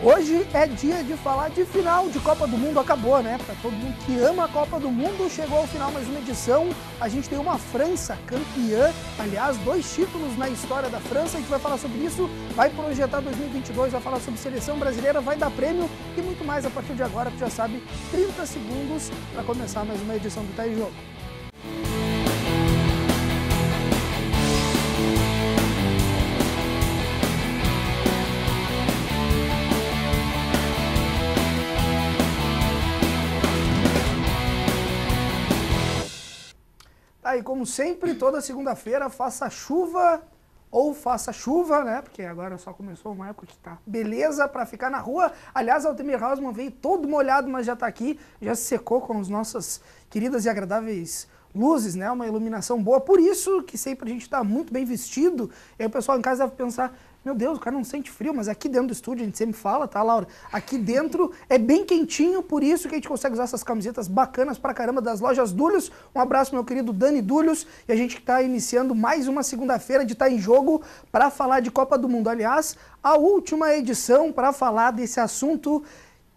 Hoje é dia de falar de final de Copa do Mundo, acabou, né? Para todo mundo que ama a Copa do Mundo, chegou ao final mais uma edição. A gente tem uma França campeã, aliás, 2 títulos na história da França. A gente vai falar sobre isso, vai projetar 2022, vai falar sobre seleção brasileira, vai dar prêmio e muito mais a partir de agora, tu já sabe, 30 segundos para começar mais uma edição do Tá em Jogo. E como sempre, toda segunda-feira, faça chuva ou faça chuva, né? Porque agora só começou uma época que tá beleza para ficar na rua. Aliás, Altemir Hausmann veio todo molhado, mas já tá aqui, já se secou com as nossas queridas e agradáveis luzes, né? Uma iluminação boa. Por isso que sempre a gente tá muito bem vestido. E aí o pessoal em casa deve pensar, meu Deus, o cara não sente frio, mas aqui dentro do estúdio, a gente sempre fala, tá, Laura? Aqui dentro é bem quentinho, por isso que a gente consegue usar essas camisetas bacanas pra caramba das lojas Dúlios. Um abraço, meu querido Dani Dúlios. E a gente tá iniciando mais uma segunda-feira de Tá em Jogo para falar de Copa do Mundo. Aliás, a última edição para falar desse assunto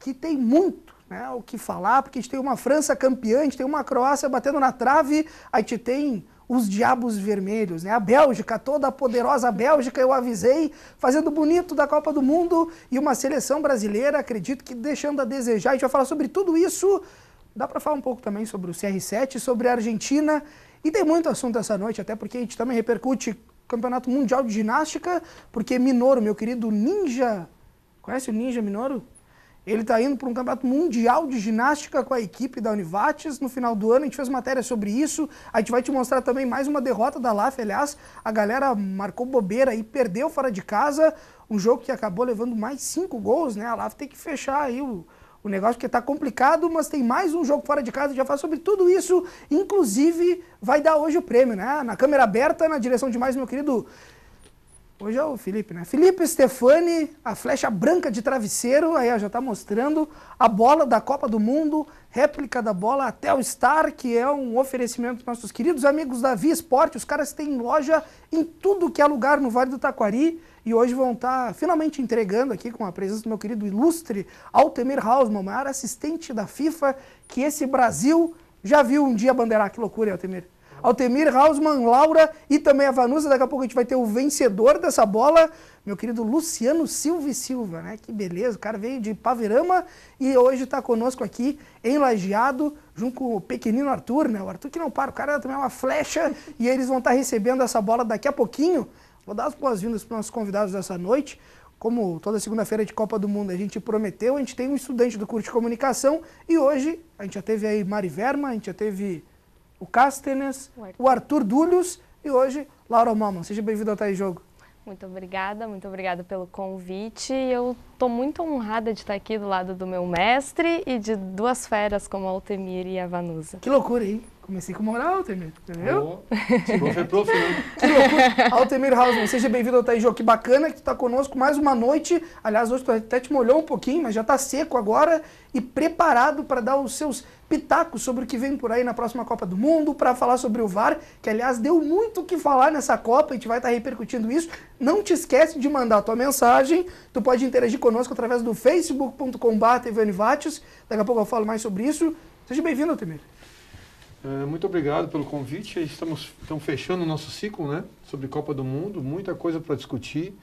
que tem muito, né, o que falar, porque a gente tem uma França campeã, a gente tem uma Croácia batendo na trave, a gente tem os diabos vermelhos, né? A Bélgica, toda a poderosa Bélgica, eu avisei, fazendo bonito da Copa do Mundo, e uma seleção brasileira, acredito que deixando a desejar. A gente vai falar sobre tudo isso. Dá para falar um pouco também sobre o CR7, sobre a Argentina, e tem muito assunto essa noite, até porque a gente também repercute o Campeonato Mundial de Ginástica, porque Minoru, meu querido Ninja, conhece o Ninja Minoru? Ele está indo para um campeonato mundial de ginástica com a equipe da Univates. No final do ano a gente fez matéria sobre isso. A gente vai te mostrar também mais uma derrota da LAF. Aliás, a galera marcou bobeira e perdeu fora de casa. Um jogo que acabou levando mais 5 gols, né? A LAF tem que fechar aí o negócio, porque está complicado, mas tem mais um jogo fora de casa. A gente já fala sobre tudo isso. Inclusive, vai dar hoje o prêmio, né? Na câmera aberta, na direção de mais meu querido... Hoje é o Felipe, né? Felipe Stefani, a flecha branca de travesseiro, aí ó, já tá mostrando a bola da Copa do Mundo, réplica da bola até o Star, que é um oferecimento dos nossos queridos amigos da Via Esporte. Os caras têm loja em tudo que é lugar no Vale do Taquari e hoje vão estar finalmente entregando aqui com a presença do meu querido ilustre Altemir Hausmann, o maior assistente da FIFA que esse Brasil já viu um dia bandeirar. Que loucura, hein, Altemir? Altemir Hausmann, Laura e também a Vanusa. Daqui a pouco a gente vai ter o vencedor dessa bola, meu querido Luciano Silva e Silva, né? Que beleza, o cara veio de Paverama e hoje está conosco aqui em Lajeado, junto com o pequenino Arthur, né? O Arthur que não para, o cara também é uma flecha e eles vão estar recebendo essa bola daqui a pouquinho. Vou dar as boas-vindas para os nossos convidados dessa noite. Como toda segunda-feira de Copa do Mundo a gente prometeu, a gente tem um estudante do curso de comunicação e hoje a gente já teve aí Mari Verma, a gente já teve o Cástenes, o Arthur Dúlios e hoje Laura Malman. Seja bem-vindo ao Tá em Jogo. Muito obrigada pelo convite. Eu estou muito honrada de estar aqui do lado do meu mestre e de 2 feras como a Altemir e a Vanusa. Que loucura, hein? Comecei com moral, Altemir, entendeu? Prof, né? Que loucura. Altemir Hausmann, seja bem-vindo ao Tá em Jogo. Que bacana que tu tá conosco mais uma noite. Aliás, hoje tu até te molhou um pouquinho, mas já tá seco agora e preparado para dar os seus pitacos sobre o que vem por aí na próxima Copa do Mundo, para falar sobre o VAR, que aliás deu muito o que falar nessa Copa, a gente vai estar repercutindo isso. Não te esquece de mandar a tua mensagem, tu pode interagir conosco através do facebook.com/tvunivates, daqui a pouco eu falo mais sobre isso. Seja bem-vindo, Altemir. Muito obrigado pelo convite. Estamos fechando o nosso ciclo, né, sobre Copa do Mundo, muita coisa para discutir,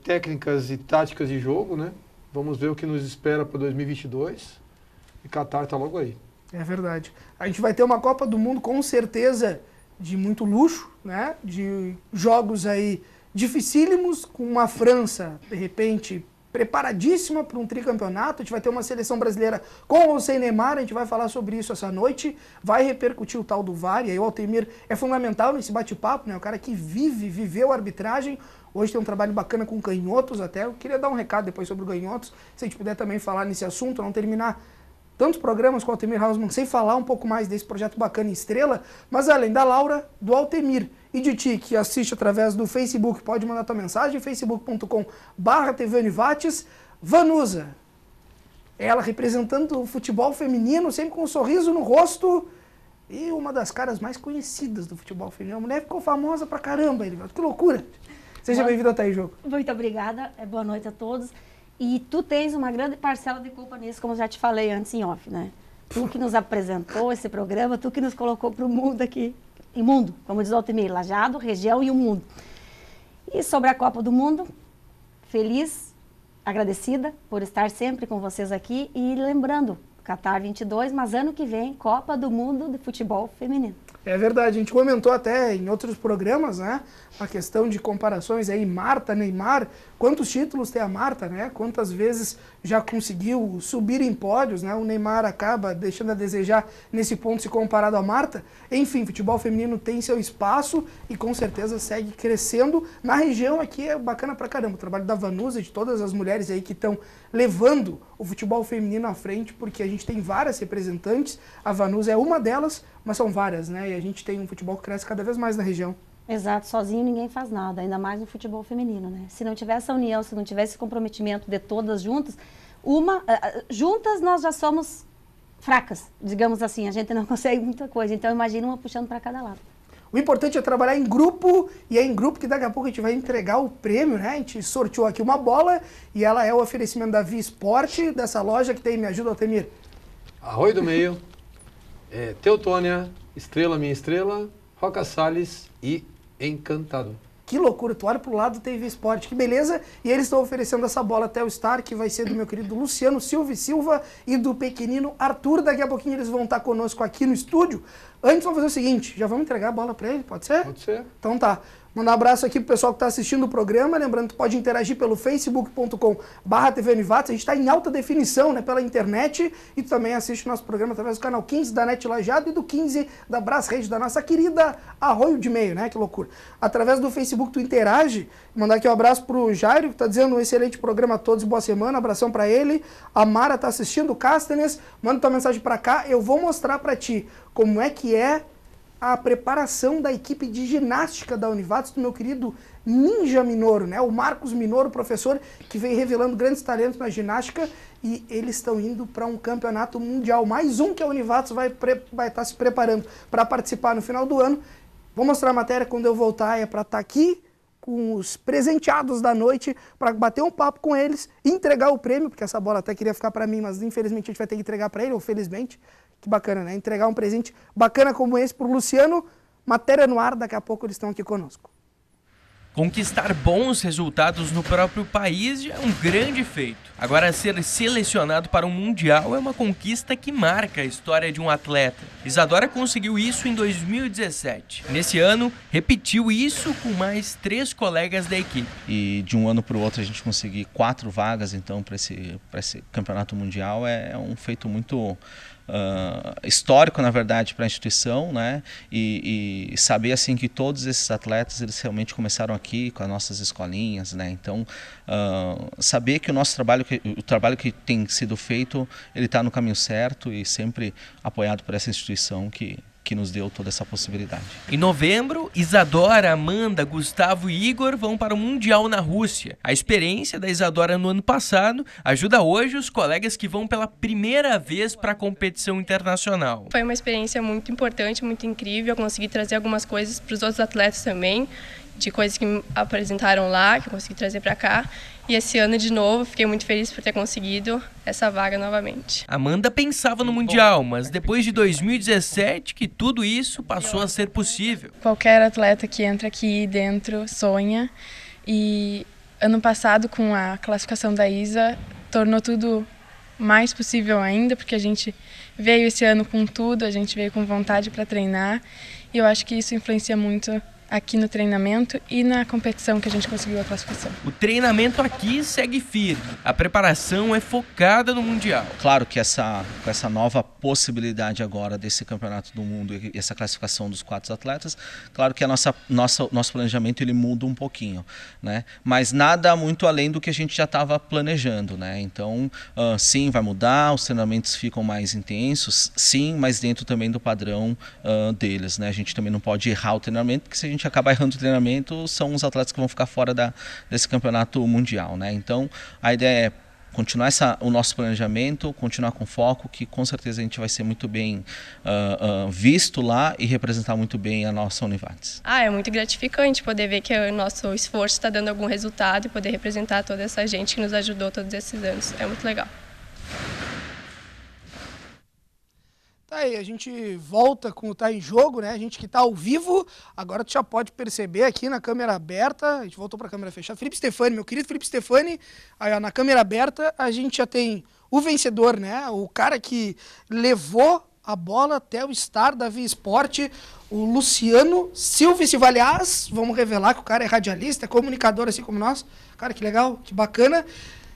técnicas e táticas de jogo, né? Vamos ver o que nos espera para 2022 e Qatar está logo aí. É verdade. A gente vai ter uma Copa do Mundo com certeza de muito luxo, né? De jogos aí dificílimos, com uma França, de repente, preparadíssima para um tricampeonato. A gente vai ter uma seleção brasileira com ou sem Neymar, a gente vai falar sobre isso essa noite, vai repercutir o tal do VAR, e aí o Altemir é fundamental nesse bate-papo, né? O cara que viveu a arbitragem. Hoje tem um trabalho bacana com canhotos até. Eu queria dar um recado depois sobre o canhotos, se a gente puder também falar nesse assunto, não terminar tantos programas com o Altemir Hausmann sem falar um pouco mais desse projeto bacana em Estrela, mas além da Laura, do Altemir e de ti, que assiste através do Facebook, pode mandar tua mensagem, facebook.com/tvunivates. Vanusa, ela representando o futebol feminino, sempre com um sorriso no rosto e uma das caras mais conhecidas do futebol feminino. A mulher ficou famosa pra caramba, Elivelto. Que loucura! Seja bem-vindo ao Tá em Jogo. Muito obrigada, boa noite a todos. E tu tens uma grande parcela de culpa nisso, como eu já te falei antes em off, né? Tu que nos apresentou esse programa, tu que nos colocou para o mundo aqui. E mundo, como diz o Altemir, Lajeado, região e o mundo. E sobre a Copa do Mundo, feliz, agradecida por estar sempre com vocês aqui. E lembrando, Qatar 22, mas ano que vem, Copa do Mundo de Futebol Feminino. É verdade, a gente comentou até em outros programas, né? A questão de comparações aí, Marta, Neymar, quantos títulos tem a Marta, né? Quantas vezes já conseguiu subir em pódios, né? O Neymar acaba deixando a desejar nesse ponto se comparado à Marta. Enfim, futebol feminino tem seu espaço e com certeza segue crescendo. Na região aqui é bacana pra caramba, o trabalho da Vanusa e de todas as mulheres aí que estão levando o futebol feminino à frente, porque a gente tem várias representantes, a Vanusa é uma delas, mas são várias, né? E a gente tem um futebol que cresce cada vez mais na região. Exato, sozinho ninguém faz nada, ainda mais no futebol feminino, né? Se não tivesse essa união, se não tivesse esse comprometimento de todas juntas, juntas nós já somos fracas, digamos assim, a gente não consegue muita coisa, então imagina uma puxando para cada lado. O importante é trabalhar em grupo, e é em grupo que daqui a pouco a gente vai entregar o prêmio, né? A gente sorteou aqui uma bola, e ela é o oferecimento da Via Esporte, dessa loja que tem, me ajuda, Altemir. Arroio do Meio, Teutônia, Estrela Minha Estrela, Roca Salles e Encantado. Que loucura, tu olha pro lado do TV Esporte, que beleza. E eles estão oferecendo essa bola até o Star, que vai ser do meu querido Luciano Silva e do pequenino Arthur. Daqui a pouquinho eles vão estar conosco aqui no estúdio. Antes vamos fazer o seguinte, já vamos entregar a bola para ele, pode ser? Pode ser. Então tá. Mandar um abraço aqui pro pessoal que está assistindo o programa. Lembrando que tu pode interagir pelo facebook.com/TV Univates. A gente está em alta definição, né, pela internet. E tu também assiste o nosso programa através do canal 15 da NET Lajeado e do 15 da Brás Rede, da nossa querida Arroio de Meio, né? Que loucura. Através do Facebook tu interage. Mandar aqui um abraço pro Jairo, que tá dizendo um excelente programa a todos, boa semana. Abração para ele. A Mara tá assistindo, o Castanes. Manda tua mensagem para cá. Eu vou mostrar para ti como é que é a preparação da equipe de ginástica da Univates, do meu querido Ninja Minoro, né? O Marcos Minoro, professor, que vem revelando grandes talentos na ginástica, e eles estão indo para um campeonato mundial, mais um que a Univates vai estar se preparando para participar no final do ano. Vou mostrar a matéria quando eu voltar, é para estar aqui com os presenteados da noite, para bater um papo com eles, entregar o prêmio, porque essa bola até queria ficar para mim, mas infelizmente a gente vai ter que entregar para ele, ou felizmente. Que bacana, né? Entregar um presente bacana como esse pro Luciano. Matéria no ar, daqui a pouco eles estão aqui conosco. Conquistar bons resultados no próprio país já é um grande feito. Agora, ser selecionado para um Mundial é uma conquista que marca a história de um atleta. Isadora conseguiu isso em 2017. Nesse ano, repetiu isso com mais 3 colegas da equipe. E de um ano para o outro a gente conseguir 4 vagas, então, para esse campeonato mundial é um feito muito histórico, na verdade, para a instituição, né? E saber assim que todos esses atletas eles realmente começaram aqui com as nossas escolinhas, né? Então saber que o trabalho que tem sido feito ele está no caminho certo e sempre apoiado por essa instituição que nos deu toda essa possibilidade. Em novembro, Isadora, Amanda, Gustavo e Igor vão para o Mundial na Rússia. A experiência da Isadora no ano passado ajuda hoje os colegas que vão pela primeira vez para a competição internacional. Foi uma experiência muito importante, muito incrível. Eu consegui trazer algumas coisas para os outros atletas também, de coisas que me apresentaram lá, que eu consegui trazer para cá. E esse ano, de novo, fiquei muito feliz por ter conseguido essa vaga novamente. Amanda pensava no Mundial, mas depois de 2017 que tudo isso passou a ser possível. Qualquer atleta que entra aqui dentro sonha. E ano passado, com a classificação da Isa, tornou tudo mais possível ainda, porque a gente veio esse ano com tudo, a gente veio com vontade para treinar. E eu acho que isso influencia muito aqui no treinamento e na competição que a gente conseguiu a classificação. O treinamento aqui segue firme. A preparação é focada no Mundial. Claro que com essa nova possibilidade agora desse campeonato do mundo e essa classificação dos 4 atletas, claro que nosso planejamento ele muda um pouquinho, né? Mas nada muito além do que a gente já estava planejando, né? Então, sim, vai mudar, os treinamentos ficam mais intensos, sim, mas dentro também do padrão deles, né? A gente também não pode errar o treinamento, porque se a gente acaba errando o treinamento, são os atletas que vão ficar fora desse campeonato mundial, né? Então, a ideia é continuar o nosso planejamento, continuar com foco, que com certeza a gente vai ser muito bem visto lá e representar muito bem a nossa Univates. É muito gratificante poder ver que o nosso esforço está dando algum resultado e poder representar toda essa gente que nos ajudou todos esses anos. É muito legal. Tá aí, a gente volta com o Tá em Jogo, né? A gente que tá ao vivo, agora tu já pode perceber aqui na câmera aberta, a gente voltou pra câmera fechada. Felipe Stefani, meu querido Felipe Stefani, aí ó, na câmera aberta a gente já tem o vencedor, né? O cara que levou a bola até o Star da Via Esporte, o Luciano Silva Silva. Aliás, vamos revelar que o cara é radialista, é comunicador assim como nós. Cara, que legal, que bacana.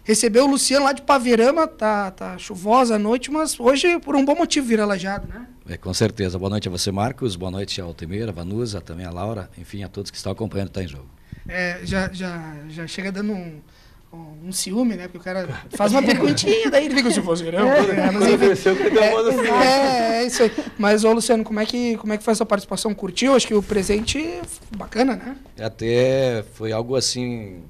Recebeu o Luciano lá de Paverama, tá chuvosa a noite, mas hoje por um bom motivo vira Lajeado, né? Com certeza. Boa noite a você, Marcos. Boa noite ao Altemir, a Vanusa, também a Laura, enfim, a todos que estão acompanhando o Tá em Jogo. Já chega dando um ciúme, né? Porque o cara faz uma perguntinha, daí ele fica se fosse grão. É isso aí. Mas, ô Luciano, como é que foi a sua participação? Curtiu? Acho que o presente bacana, né? Até foi algo assim,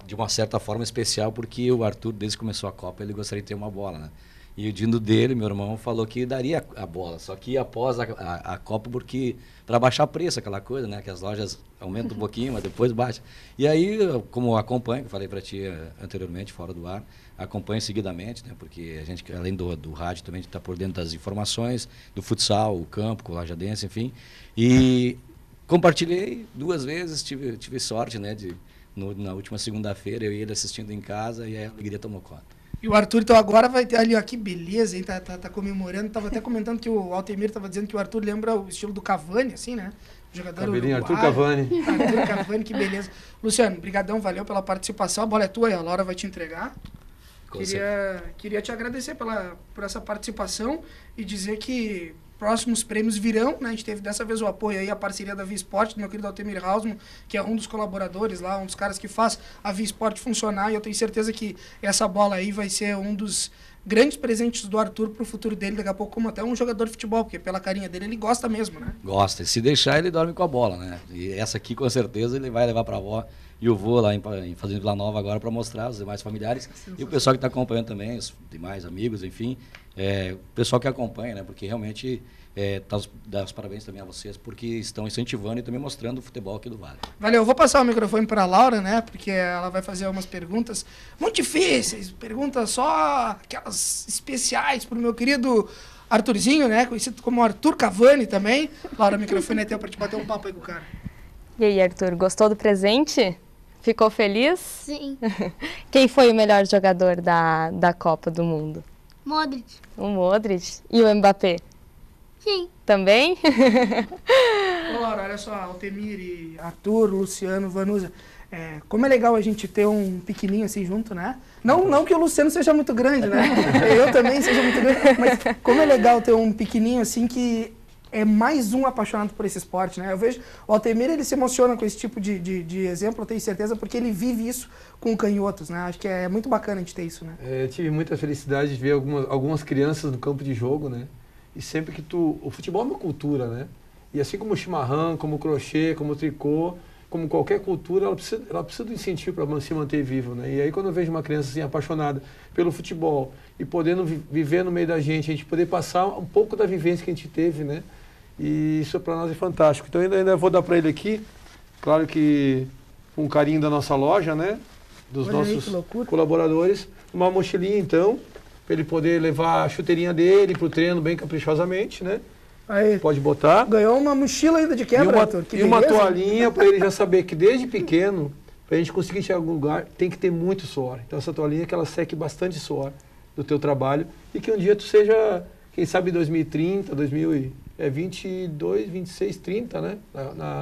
de uma certa forma especial, porque o Arthur, desde que começou a Copa, ele gostaria de ter uma bola, né? E o Dindo dele, meu irmão, falou que daria a bola, só que após a Copa, porque para baixar preço, aquela coisa, né? Que as lojas aumentam um pouquinho, mas depois baixa. E aí, como eu acompanho, que falei para ti anteriormente, fora do ar, acompanho seguidamente, né? Porque a gente, além do rádio, também está por dentro das informações, do futsal, o campo, com o Lajadense, enfim. E compartilhei 2 vezes, tive sorte, né? Na última segunda-feira, eu ia ele assistindo em casa e a alegria tomou conta. E o Arthur, então, agora vai ter ali, ó, que beleza, hein? Tá comemorando. Tava até comentando que o Altemir tava dizendo que o Arthur lembra o estilo do Cavani, assim, né? O jogador Cabelinho Arthur Cavani. Arthur Cavani, que beleza. Luciano, brigadão, valeu pela participação. A bola é tua e a Laura vai te entregar. Queria te agradecer por essa participação e dizer que próximos prêmios virão, né? A gente teve dessa vez o apoio aí, a parceria da Via Esporte, do meu querido Altemir Hausmann, que é um dos colaboradores lá, um dos caras que faz a Via Esporte funcionar, e eu tenho certeza que essa bola aí vai ser um dos grandes presentes do Arthur pro futuro dele, daqui a pouco como até um jogador de futebol, porque pela carinha dele ele gosta mesmo, né? Gosta, e se deixar ele dorme com a bola, né? E essa aqui com certeza ele vai levar pra avó, e eu vou lá em Fazenda Vila Nova agora para mostrar aos demais familiares, e o pessoal que está acompanhando também, os demais amigos, enfim, o pessoal que acompanha, né? Porque realmente dar os parabéns também a vocês, porque estão incentivando e também mostrando o futebol aqui do Vale. Valeu, eu vou passar o microfone para a Laura, né? Porque ela vai fazer algumas perguntas muito difíceis, perguntas só aquelas especiais para o meu querido Arthurzinho, né? Conhecido como Arthur Cavani também. Laura, o microfone é teu para te bater um papo aí com o cara. E aí, Arthur, gostou do presente? Ficou feliz? Sim. Quem foi o melhor jogador da Copa do Mundo? Modric. O Modric. E o Mbappé? Sim. Também? Ô, Laura, olha só, Altemir e Arthur, Luciano, Vanusa. Como é legal a gente ter um pequenininho assim junto, né? Não que o Luciano seja muito grande, né? Eu também seja muito grande, mas como é legal ter um pequenininho assim que é mais um apaixonado por esse esporte, né? Eu vejo o Altemir, ele se emociona com esse tipo de exemplo, eu tenho certeza, porque ele vive isso com canhotos, né? Acho que é muito bacana a gente ter isso, né? Eu tive muita felicidade de ver algumas crianças no campo de jogo, né? E sempre que o futebol é uma cultura, né? E assim como o chimarrão, como o crochê, como o tricô, como qualquer cultura, ela precisa do incentivo para se manter viva, né? E aí quando eu vejo uma criança assim apaixonada pelo futebol e podendo viver no meio da gente, a gente poder passar um pouco da vivência que a gente teve, né? E isso para nós é fantástico. Então ainda vou dar para ele aqui, claro que com carinho da nossa loja, né? Dos nossos colaboradores, uma mochilinha então, para ele poder levar a chuteirinha dele para o treino bem caprichosamente, né? Aí, pode botar. Ganhou uma mochila ainda de quebra, Arthur. E uma toalhinha para ele já saber que desde pequeno, para a gente conseguir chegar em algum lugar, tem que ter muito suor. Então essa toalhinha que ela seque bastante suor do teu trabalho e que um dia tu seja, quem sabe 2030, 2022, 26, 30, né?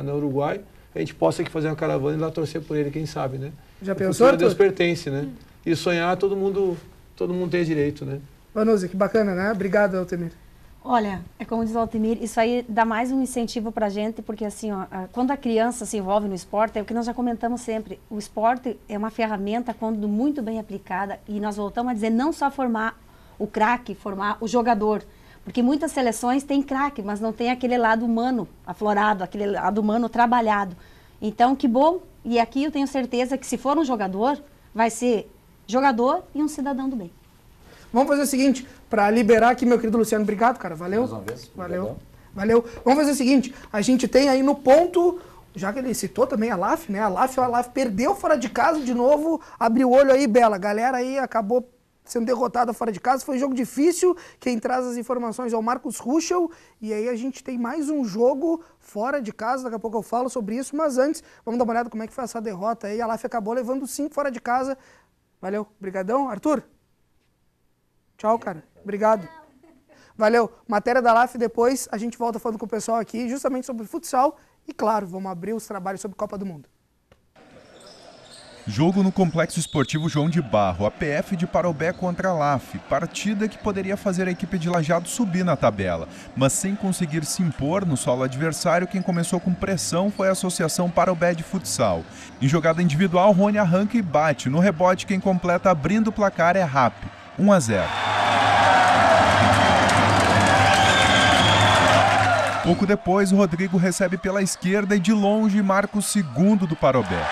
Na Uruguai, a gente possa aqui fazer uma caravana e lá torcer por ele, quem sabe, né? Já pensou, Arthur? Deus pertence, né? E sonhar todo mundo tem direito, né? Vanusa, que bacana, né? Obrigado, Altemir. Olha, é como diz o Altemir, isso aí dá mais um incentivo para a gente, porque assim, ó, quando a criança se envolve no esporte, é o que nós já comentamos sempre, o esporte é uma ferramenta quando muito bem aplicada, e nós voltamos a dizer, não só formar o craque, formar o jogador, porque muitas seleções têm craque, mas não tem aquele lado humano aflorado, aquele lado humano trabalhado. Então, que bom, e aqui eu tenho certeza que se for um jogador, vai ser jogador e um cidadão do bem. Vamos fazer o seguinte, para liberar aqui, meu querido Luciano, obrigado, cara, valeu. Mais uma vez. Valeu. Valeu. Vamos fazer o seguinte, a gente tem aí no ponto, já que ele citou também a LAF, né? A LAF perdeu fora de casa de novo, abriu o olho aí, Bela. A galera aí acabou sendo derrotada fora de casa, foi um jogo difícil. Quem traz as informações é o Marcos Ruschel. E aí a gente tem mais um jogo fora de casa, daqui a pouco eu falo sobre isso, mas antes, vamos dar uma olhada como é que foi essa derrota aí. A LAF acabou levando 5 fora de casa. Valeu, brigadão. Arthur? Tchau, cara. Obrigado. Valeu. Matéria da LAF depois, a gente volta falando com o pessoal aqui, justamente sobre futsal. E claro, vamos abrir os trabalhos sobre Copa do Mundo. Jogo no Complexo Esportivo João de Barro, a PF de Parobé contra a LAF, partida que poderia fazer a equipe de Lajeado subir na tabela, mas sem conseguir se impor no solo adversário, quem começou com pressão foi a Associação Parobé de Futsal. Em jogada individual, Rony arranca e bate, no rebote quem completa abrindo o placar é RAP, 1-0. Pouco depois, o Rodrigo recebe pela esquerda e de longe marca o segundo do Parobé.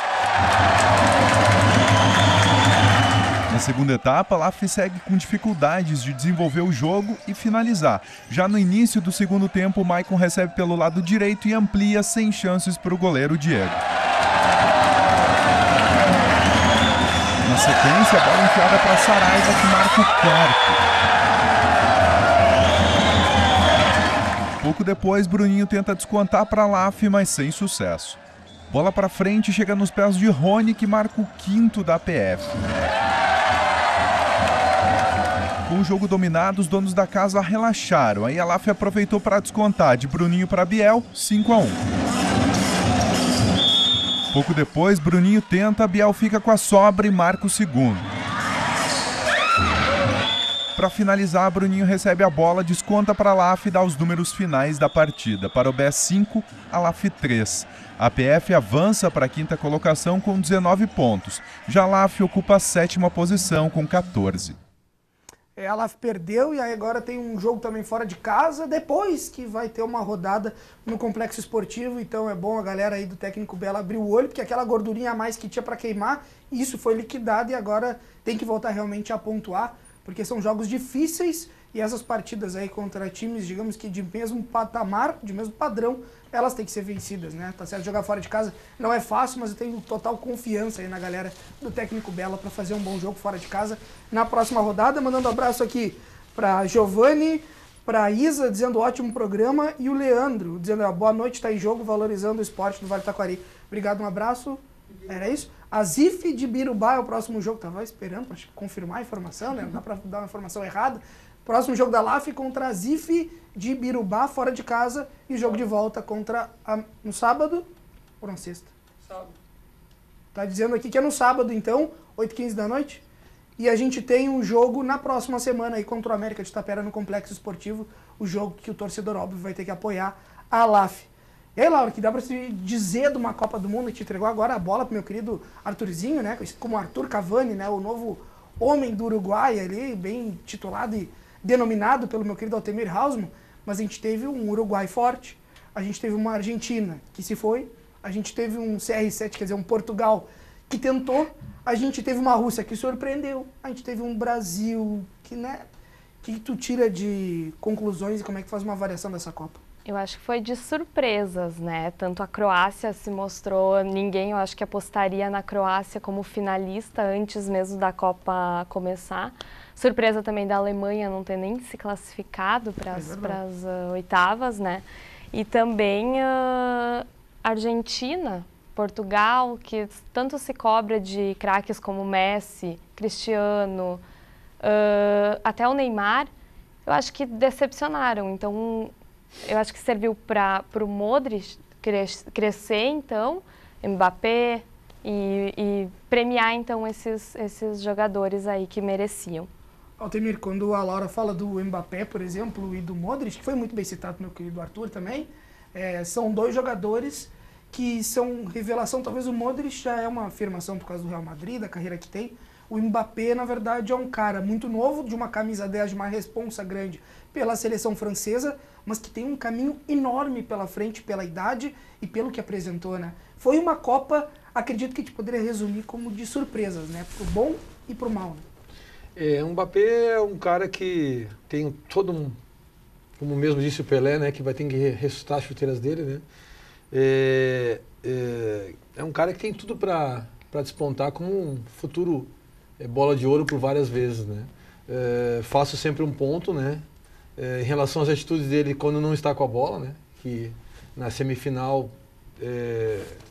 Na segunda etapa, a LAF segue com dificuldades de desenvolver o jogo e finalizar. Já no início do segundo tempo, o Maicon recebe pelo lado direito e amplia sem chances para o goleiro Diego. Na sequência, a bola enfiada para Saraiva, que marca o quarto. Pouco depois, Bruninho tenta descontar para a LAF, mas sem sucesso. Bola para frente, chega nos pés de Rony, que marca o quinto da PF. Com o jogo dominado, os donos da casa relaxaram. Aí a LAF aproveitou para descontar de Bruninho para Biel, 5-1. Pouco depois, Bruninho tenta, Biel fica com a sobra e marca o segundo. Para finalizar, Bruninho recebe a bola, desconta para a LAF e dá os números finais da partida. Parobé 5, a LAF 3. A PF avança para a quinta colocação com 19 pontos. Já a LAF ocupa a sétima posição com 14. A LAF perdeu e aí agora tem um jogo também fora de casa, depois que vai ter uma rodada no Complexo Esportivo, então é bom a galera aí do técnico Bela abrir o olho, porque aquela gordurinha a mais que tinha para queimar, isso foi liquidado e agora tem que voltar realmente a pontuar, porque são jogos difíceis e essas partidas aí contra times, digamos que de mesmo patamar, de mesmo padrão, elas têm que ser vencidas, né? Tá certo, jogar fora de casa não é fácil, mas eu tenho total confiança aí na galera do técnico Bela para fazer um bom jogo fora de casa na próxima rodada. Mandando um abraço aqui para Giovanni, para Isa, dizendo ótimo programa, e o Leandro, dizendo boa noite, tá em jogo, valorizando o esporte do Vale do Taquari. Obrigado, um abraço. Era isso? A Zif de Birubá é o próximo jogo. Tava esperando para confirmar a informação, né? Não dá para dar uma informação errada. Próximo jogo da LAF contra a Zif de Birubá, fora de casa, e jogo de volta contra no sábado ou na sexta? Sábado. Tá dizendo aqui que é no sábado, então, 8h15 da noite. E a gente tem um jogo na próxima semana aí contra o América de Tapera no Complexo Esportivo, o jogo que o torcedor, óbvio, vai ter que apoiar a LAF. E aí, Laura, que dá pra se dizer de uma Copa do Mundo, que te entregou agora a bola pro meu querido Arthurzinho, né? Como Arthur Cavani, né? O novo homem do Uruguai ali, bem titulado e denominado pelo meu querido Altemir Hausmann, mas a gente teve um Uruguai forte, a gente teve uma Argentina que se foi, a gente teve um CR7, quer dizer, um Portugal que tentou, a gente teve uma Rússia que surpreendeu, a gente teve um Brasil que, né, que tu tira de conclusões e como é que faz uma avaliação dessa Copa? Eu acho que foi de surpresas, né? Tanto a Croácia se mostrou, ninguém eu acho que apostaria na Croácia como finalista antes mesmo da Copa começar. Surpresa também da Alemanha não ter nem se classificado para as oitavas, né? E também a Argentina, Portugal, que tanto se cobra de craques como Messi, Cristiano, até o Neymar, eu acho que decepcionaram. Então, eu acho que serviu para o Modric crescer, então, Mbappé, e premiar, então, esses jogadores aí que mereciam. Altemir, quando a Laura fala do Mbappé, por exemplo, e do Modric, que foi muito bem citado meu querido Arthur também, são dois jogadores que são revelação. Talvez o Modric já é uma afirmação por causa do Real Madrid, da carreira que tem. O Mbappé, na verdade, é um cara muito novo, de uma camisa 10, de uma responsa grande pela seleção francesa, mas que tem um caminho enorme pela frente, pela idade e pelo que apresentou, né? Foi uma Copa, acredito que a gente poderia resumir como de surpresas, né? Pro bom e pro mal, né? O Mbappé é um cara que tem todo um, como mesmo disse o Pelé, né, que vai ter que ressuscitar as chuteiras dele, né? É um cara que tem tudo para despontar como um futuro bola de ouro por várias vezes, né? Faço sempre um ponto, né? Em relação às atitudes dele quando não está com a bola, né? Que na semifinal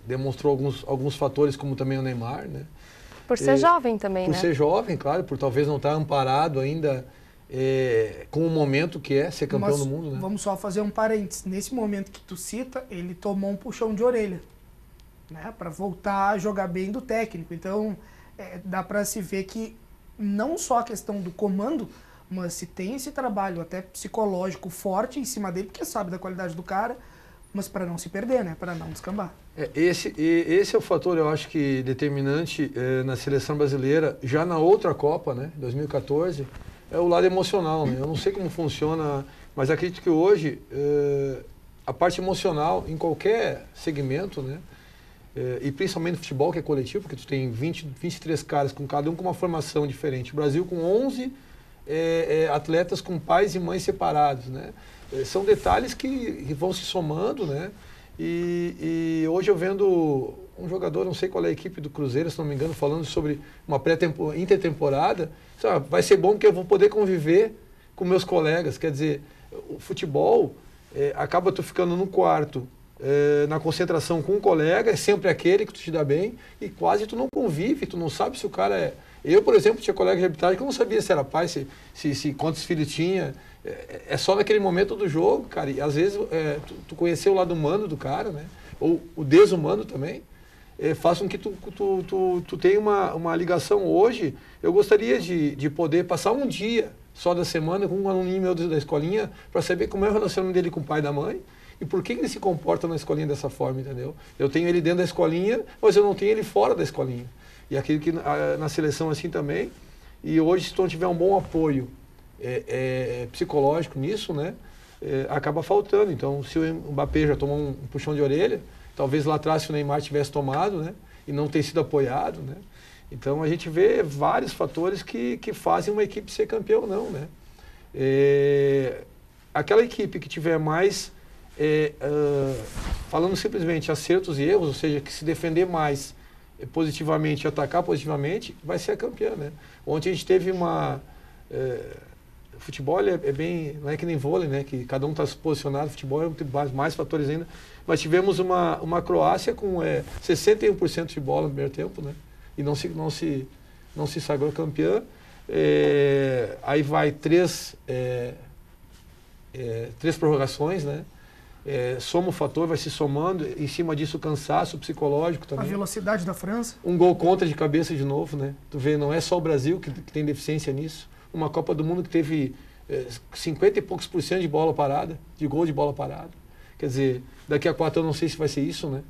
demonstrou alguns fatores, como também o Neymar, né? Por ser jovem também, por né? Por ser jovem, claro, por talvez não estar amparado ainda com o momento que é ser campeão do mundo, né? Vamos só fazer um parênteses. Nesse momento que tu cita, ele tomou um puxão de orelha, né? Para voltar a jogar bem do técnico. Então, dá para se ver que não só a questão do comando, mas se tem esse trabalho até psicológico forte em cima dele, porque sabe da qualidade do cara, mas para não se perder, né? Para não descambar. Esse é o fator, eu acho que determinante na seleção brasileira, já na outra Copa, né, 2014, é o lado emocional, né? Eu não sei como funciona, mas acredito que hoje a parte emocional em qualquer segmento, né, e principalmente no futebol, que é coletivo, porque tu tem 23 caras, com cada um com uma formação diferente. O Brasil com 11 atletas com pais e mães separados, né? São detalhes que vão se somando, né? E hoje eu vendo um jogador, não sei qual é a equipe do Cruzeiro, se não me engano, falando sobre uma intertemporada. Vai ser bom porque eu vou poder conviver com meus colegas. Quer dizer, o futebol acaba tu ficando no quarto, na concentração com um colega, é sempre aquele que tu te dá bem, e quase tu não convive, tu não sabe se o cara é... Eu, por exemplo, tinha colega de arbitragem que eu não sabia se era pai, se quantos filhos tinha. É só naquele momento do jogo, cara. E às vezes tu conhecer o lado humano do cara, né? Ou o desumano também, faz com que tu tenha uma ligação hoje. Eu gostaria de poder passar um dia só da semana com um aluninho meu da escolinha para saber como é o relacionamento dele com o pai e da mãe e por que ele se comporta na escolinha dessa forma, entendeu? Eu tenho ele dentro da escolinha, mas eu não tenho ele fora da escolinha. E aquilo que na seleção assim também. E hoje, se tu não tiver um bom apoio psicológico nisso, né, acaba faltando. Então, se o Mbappé já tomou um puxão de orelha, talvez lá atrás se o Neymar tivesse tomado, né, e não ter sido apoiado, né. Então, a gente vê vários fatores que fazem uma equipe ser campeão ou não, né. Aquela equipe que tiver mais, falando simplesmente acertos e erros, ou seja, que se defender mais positivamente e atacar positivamente, vai ser a campeã, né. Ontem a gente teve futebol é bem, não é que nem vôlei, né, que cada um está se posicionado, futebol tem mais fatores ainda, mas tivemos uma Croácia com 61% de bola no primeiro tempo, né, e não se sagrou campeã. Aí vai três prorrogações, né, soma o fator, vai se somando, em cima disso o cansaço psicológico também. A velocidade da França. Um gol contra de cabeça de novo, né, tu vê, não é só o Brasil que tem deficiência nisso. Uma Copa do Mundo que teve 50 e poucos % de bola parada, de gol de bola parada. Quer dizer, daqui a 4 anos não sei se vai ser isso, né?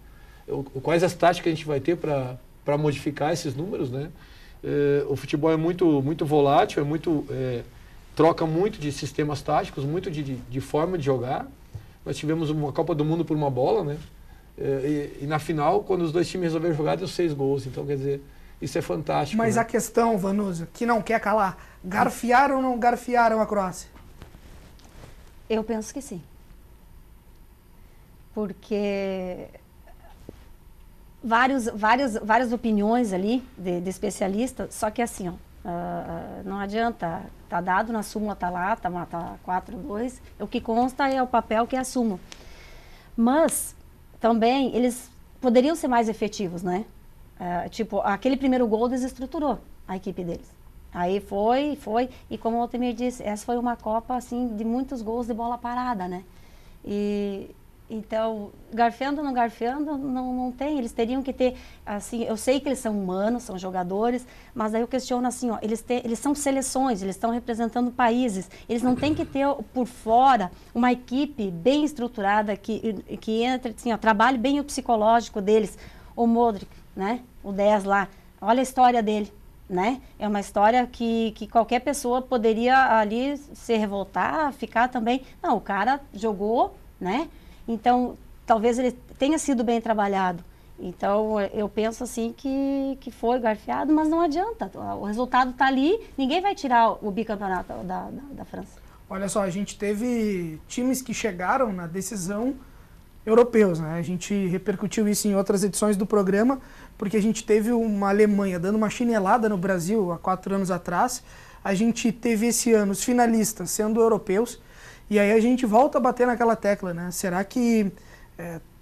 Quais as táticas a gente vai ter para modificar esses números, né? O futebol é muito volátil, troca muito de sistemas táticos, muito de forma de jogar. Nós tivemos uma Copa do Mundo por uma bola, né? E na final, quando os dois times resolveram jogar, deu 6 gols. Então, quer dizer, isso é fantástico. Mas né? a questão, Vanusa, que não quer calar, garfiaram ou não garfiaram a Croácia? Eu penso que sim. Porque várias opiniões ali de especialistas, só que assim, não adianta, tá dado na súmula, tá lá, tá 4-2, o que consta é o papel que é a súmula. Mas também eles poderiam ser mais efetivos, né? Tipo, aquele primeiro gol desestruturou a equipe deles. Aí foi, e como o Altemir disse, essa foi uma Copa, assim, de muitos gols de bola parada, né? Então, garfiando ou não garfiando, não tem. Eles teriam que ter, assim, eu sei que eles são humanos, são jogadores, mas aí eu questiono assim, ó, eles são seleções, eles estão representando países, eles não têm que ter por fora uma equipe bem estruturada que entre, assim, ó, trabalhe bem o psicológico deles. O Modric, né? O 10 lá, olha a história dele, né? É uma história que qualquer pessoa poderia ali se revoltar, ficar também. Não, o cara jogou, né? Então, talvez ele tenha sido bem trabalhado. Então, eu penso assim que foi garfiado, mas não adianta. O resultado está ali, ninguém vai tirar o bicampeonato da França. Olha só, a gente teve times que chegaram na decisão europeus, né? A gente repercutiu isso em outras edições do programa, porque a gente teve uma Alemanha dando uma chinelada no Brasil há 4 anos atrás. A gente teve esse ano os finalistas sendo europeus. E aí a gente volta a bater naquela tecla, né? Será que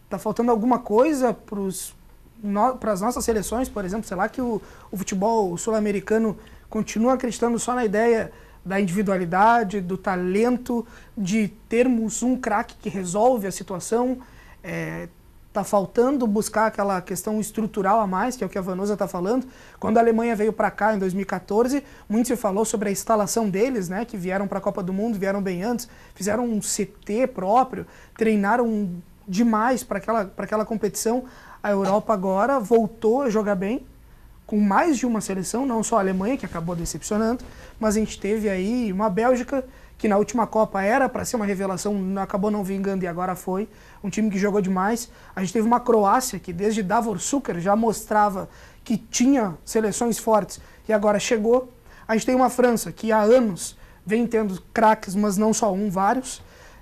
tá faltando alguma coisa para as nossas seleções, por exemplo? Será que o futebol sul-americano continua acreditando só na ideia da individualidade, do talento, de termos um craque que resolve a situação? Tá faltando buscar aquela questão estrutural a mais, que é o que a Vanusa está falando. Quando a Alemanha veio para cá em 2014, muito se falou sobre a instalação deles, né, que vieram para a Copa do Mundo, vieram bem antes, fizeram um CT próprio, treinaram demais para aquela competição. A Europa agora voltou a jogar bem, com mais de uma seleção, não só a Alemanha, que acabou decepcionando, mas a gente teve aí uma Bélgica, que na última Copa era para ser uma revelação, acabou não vingando e agora foi. Um time que jogou demais. A gente teve uma Croácia que desde Davor Šuker já mostrava que tinha seleções fortes e agora chegou. A gente tem uma França que há anos vem tendo craques, mas não só um, vários.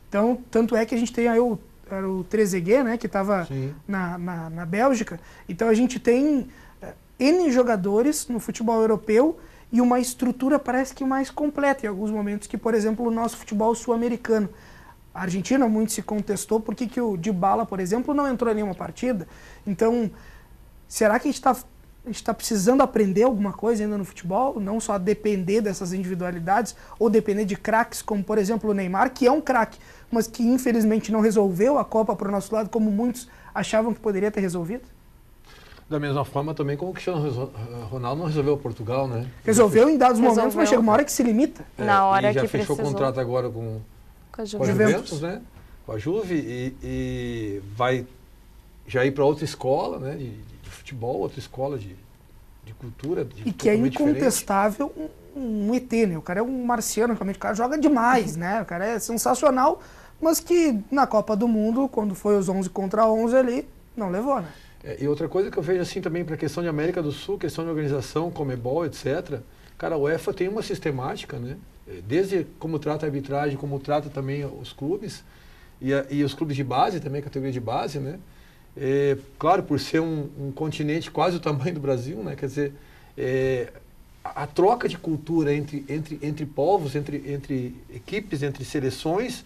Então, tanto é que a gente tem aí o Trezeguet, né, que estava na Bélgica. Então a gente tem N jogadores no futebol europeu e uma estrutura parece que mais completa em alguns momentos que, por exemplo, o nosso futebol sul-americano. A Argentina muito se contestou por que o Dybala, por exemplo, não entrou em nenhuma partida. Então, será que a gente está precisando aprender alguma coisa ainda no futebol? Não só depender dessas individualidades ou depender de craques como, por exemplo, o Neymar, que é um craque, mas que infelizmente não resolveu a Copa para o nosso lado como muitos achavam que poderia ter resolvido? Da mesma forma também como o Cristiano Ronaldo não resolveu Portugal, né? Resolveu em dados momentos, mas chega uma hora que se limita. Na hora e já que fechou o contrato agora com a Juventus, né? Com a Juve e vai já ir para outra escola, né? De futebol, outra escola de cultura. E que é incontestável um ET, né? O cara é um marciano, realmente, o cara joga demais, né? O cara é sensacional, mas que na Copa do Mundo, quando foi os 11 contra 11 ali, não levou, né? E outra coisa que eu vejo assim também para a questão de América do Sul, questão de organização, Comebol, etc. Cara, a UEFA tem uma sistemática, né? Desde como trata a arbitragem, como trata também os clubes e os clubes de base também, a categoria de base, né? Claro, por ser um continente quase o tamanho do Brasil, né? Quer dizer, a troca de cultura entre povos, entre equipes, entre seleções,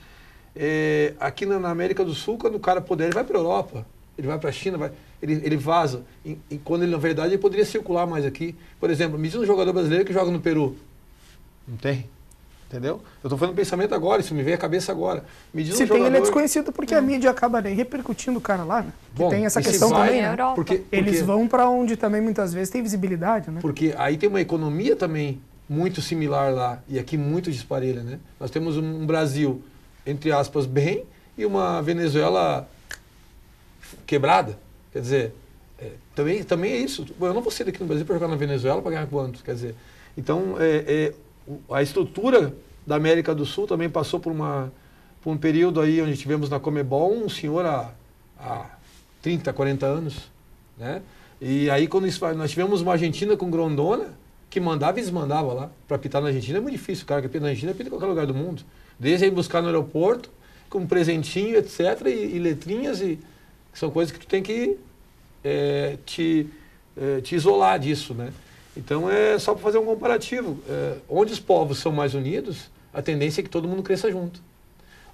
aqui na América do Sul, quando o cara puder, ele vai para a Europa, ele vai para a China, ele vaza. E quando ele, na verdade, ele poderia circular mais aqui. Por exemplo, me diz um jogador brasileiro que joga no Peru. Não tem. Entendeu? Eu estou fazendo pensamento agora, isso me veio à cabeça agora. Me diz um jogador... tem, ele é desconhecido porque a mídia acaba nem repercutindo o cara lá, né? Bom, tem essa questão também, né? Porque eles vão para onde também muitas vezes tem visibilidade, né? Porque aí tem uma economia também muito similar lá e aqui muito disparelha, né? Nós temos um Brasil, entre aspas, bem e uma Venezuela quebrada. Quer dizer, também é isso. Eu não vou sair daqui no Brasil para jogar na Venezuela para ganhar quanto? Quer dizer, então, a estrutura da América do Sul também passou por um período aí onde tivemos na Comebol um senhor há 30, 40 anos, né? E aí quando nós tivemos uma Argentina com Grondona, que mandava e desmandava lá. Para pitar na Argentina é muito difícil, o cara que pita na Argentina pita em qualquer lugar do mundo. Desde ir buscar no aeroporto, com um presentinho, etc, e letrinhas, que são coisas que tu tem que te isolar disso, né? Então é só para fazer um comparativo. Onde os povos são mais unidos, a tendência é que todo mundo cresça junto.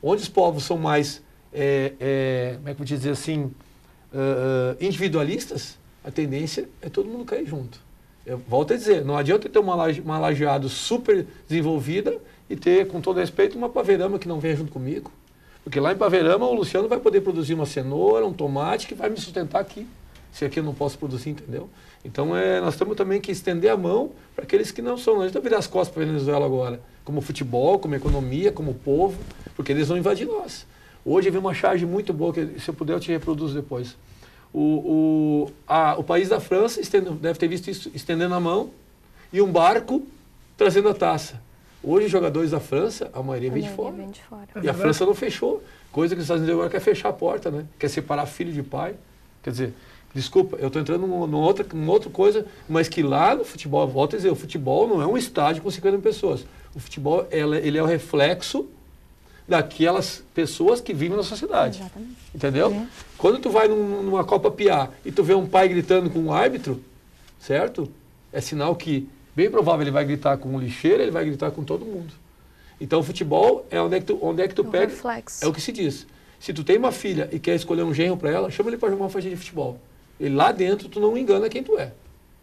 Onde os povos são mais, como é que eu vou dizer assim, individualistas, a tendência é todo mundo cair junto. Eu volto a dizer, não adianta ter uma Lajeado super desenvolvida e ter, com todo respeito, uma Paverama que não venha junto comigo. Porque lá em Paverama o Luciano vai poder produzir uma cenoura, um tomate que vai me sustentar aqui. Se aqui eu não posso produzir, entendeu? Então nós temos também que estender a mão para aqueles que não são. Não adianta virar as costas para a Venezuela agora, como futebol, como economia, como povo, porque eles vão invadir nós. Hoje veio uma charge muito boa, que se eu puder eu te reproduzo depois. O país da França deve ter visto isso, estendendo a mão, e um barco trazendo a taça. Hoje os jogadores da França, a maioria vem de fora. E a França não fechou, coisa que os Estados Unidos agora quer fechar a porta, né? Quer separar filho de pai. Quer dizer, Desculpa, eu estou entrando numa outra coisa, mas que lá no futebol, volto a dizer, o futebol não é um estádio com 50 pessoas. O futebol, ele é o reflexo daquelas pessoas que vivem na sociedade. Exatamente. Entendeu? Quando tu vai numa Copa Piá e tu vê um pai gritando com um árbitro, certo? É sinal que, bem provável, ele vai gritar com um lixeiro, ele vai gritar com todo mundo. Então o futebol é onde é que tu pega. Reflexo. É o que se diz. Se tu tem uma filha e quer escolher um genro para ela, chama ele para jogar uma partida de futebol. E lá dentro tu não engana quem tu é.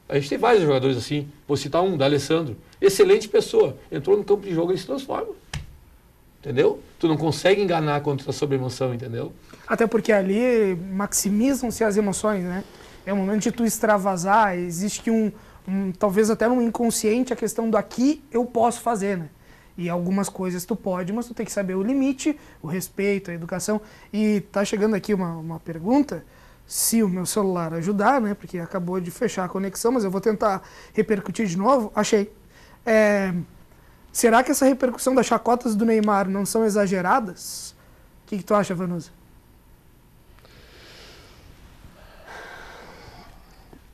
A gente tem vários jogadores assim. Vou citar um, D'Alessandro. Excelente pessoa. Entrou no campo de jogo e se transforma. Entendeu? Tu não consegue enganar quando tu tá sob emoção, entendeu? Até porque ali maximizam-se as emoções, né? É o momento de tu extravasar, existe talvez até no inconsciente a questão do aqui eu posso fazer, né? E algumas coisas tu pode, mas tu tem que saber o limite, o respeito, a educação. E tá chegando aqui uma pergunta, se o meu celular ajudar, né? Porque acabou de fechar a conexão, mas eu vou tentar repercutir de novo. Achei. Será que essa repercussão das chacotas do Neymar não são exageradas? O que tu acha, Vanusa?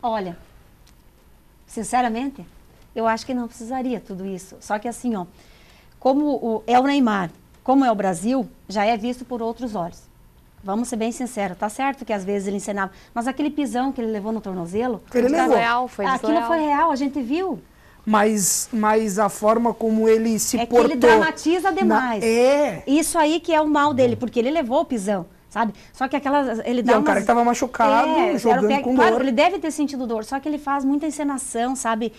Olha, sinceramente, eu acho que não precisaria tudo isso. Só que assim, ó, como é o Neymar, como é o Brasil, já é visto por outros olhos. Vamos ser bem sinceros, tá certo que às vezes ele ensinava, mas aquele pisão que ele levou no tornozelo... Ele levou. Aquilo foi real, a gente viu. Mas a forma como ele se portou... É que ele dramatiza demais. É. Isso aí que é o mal dele, porque ele levou o pisão, sabe? Só que aquelas... Ele dá um cara que estava machucado, jogando com claro, dor. ele deve ter sentido dor, só que ele faz muita encenação, sabe?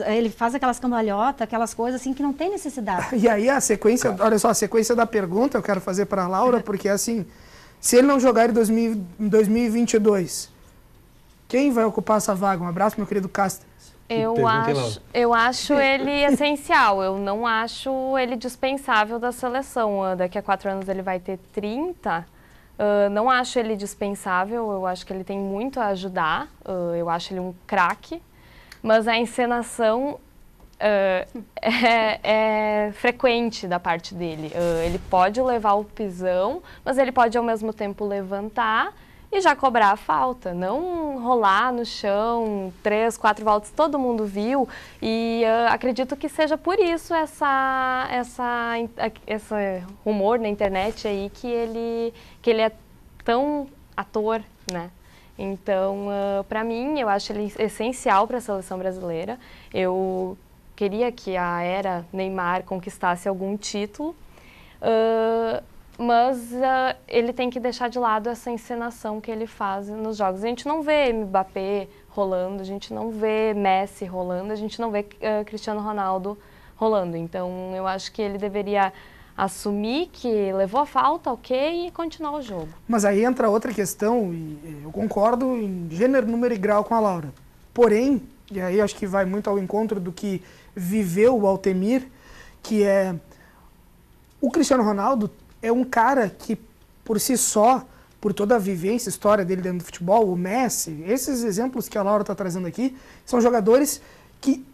Ele faz aquelas cambalhotas, aquelas coisas assim que não tem necessidade. E aí a sequência, olha só, a sequência da pergunta eu quero fazer para a Laura, porque assim, se ele não jogar em 2022, quem vai ocupar essa vaga? Um abraço, meu querido Castro. Eu acho ele essencial, eu não acho ele dispensável da seleção. Daqui a 4 anos ele vai ter 30, não acho ele dispensável, eu acho que ele tem muito a ajudar, eu acho ele um craque, mas a encenação é frequente da parte dele. Ele pode levar o pisão, mas ele pode ao mesmo tempo levantar e já cobrar a falta, não rolar no chão 3, 4 voltas, todo mundo viu, e acredito que seja por isso esse rumor na internet aí que ele é tão ator, né? Então, para mim, eu acho ele essencial para a seleção brasileira. Eu queria que a era Neymar conquistasse algum título, mas ele tem que deixar de lado essa encenação que ele faz nos jogos. A gente não vê Mbappé rolando, a gente não vê Messi rolando, a gente não vê Cristiano Ronaldo rolando. Então, eu acho que ele deveria assumir que levou a falta, ok, e continuar o jogo. Mas aí entra outra questão, e eu concordo em gênero, número e grau com a Laura. Porém, e aí acho que vai muito ao encontro do que viveu o Altemir, que é o Cristiano Ronaldo é um cara que, por si só, por toda a vivência, história dele dentro do futebol, o Messi, esses exemplos que a Laura está trazendo aqui, são jogadores que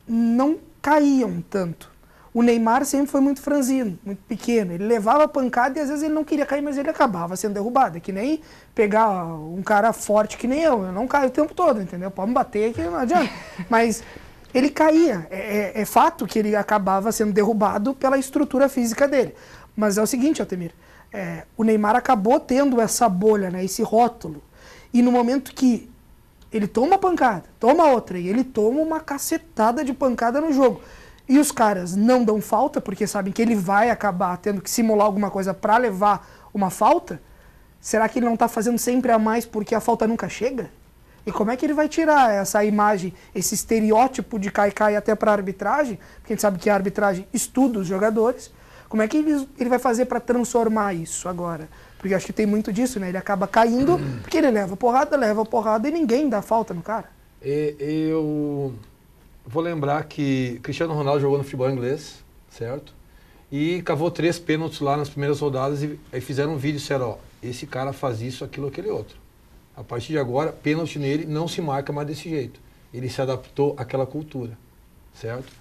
não caíam tanto. O Neymar sempre foi muito franzino, muito pequeno. Ele levava pancada e às vezes ele não queria cair, mas ele acabava sendo derrubado. É que nem pegar um cara forte que nem eu não caio o tempo todo, entendeu? Pode me bater que não adianta. Mas ele caía. É fato que ele acabava sendo derrubado pela estrutura física dele. Mas é o seguinte, Altemir, o Neymar acabou tendo essa bolha, né, esse rótulo. E no momento que ele toma uma pancada, toma outra, e ele toma uma cacetada de pancada no jogo, e os caras não dão falta, porque sabem que ele vai acabar tendo que simular alguma coisa para levar uma falta, será que ele não está fazendo sempre a mais porque a falta nunca chega? E como é que ele vai tirar essa imagem, esse estereótipo de cai-cai até para a arbitragem? Porque a gente sabe que a arbitragem estuda os jogadores. Como é que ele vai fazer para transformar isso agora? Porque acho que tem muito disso, né? Ele acaba caindo porque ele leva porrada e ninguém dá falta no cara. Eu vou lembrar que Cristiano Ronaldo jogou no futebol inglês, certo? E cavou 3 pênaltis lá nas primeiras rodadas e aí fizeram um vídeo e disseram, ó, esse cara faz isso, aquilo, aquele outro. A partir de agora, pênalti nele não se marca mais desse jeito. Ele se adaptou àquela cultura, certo?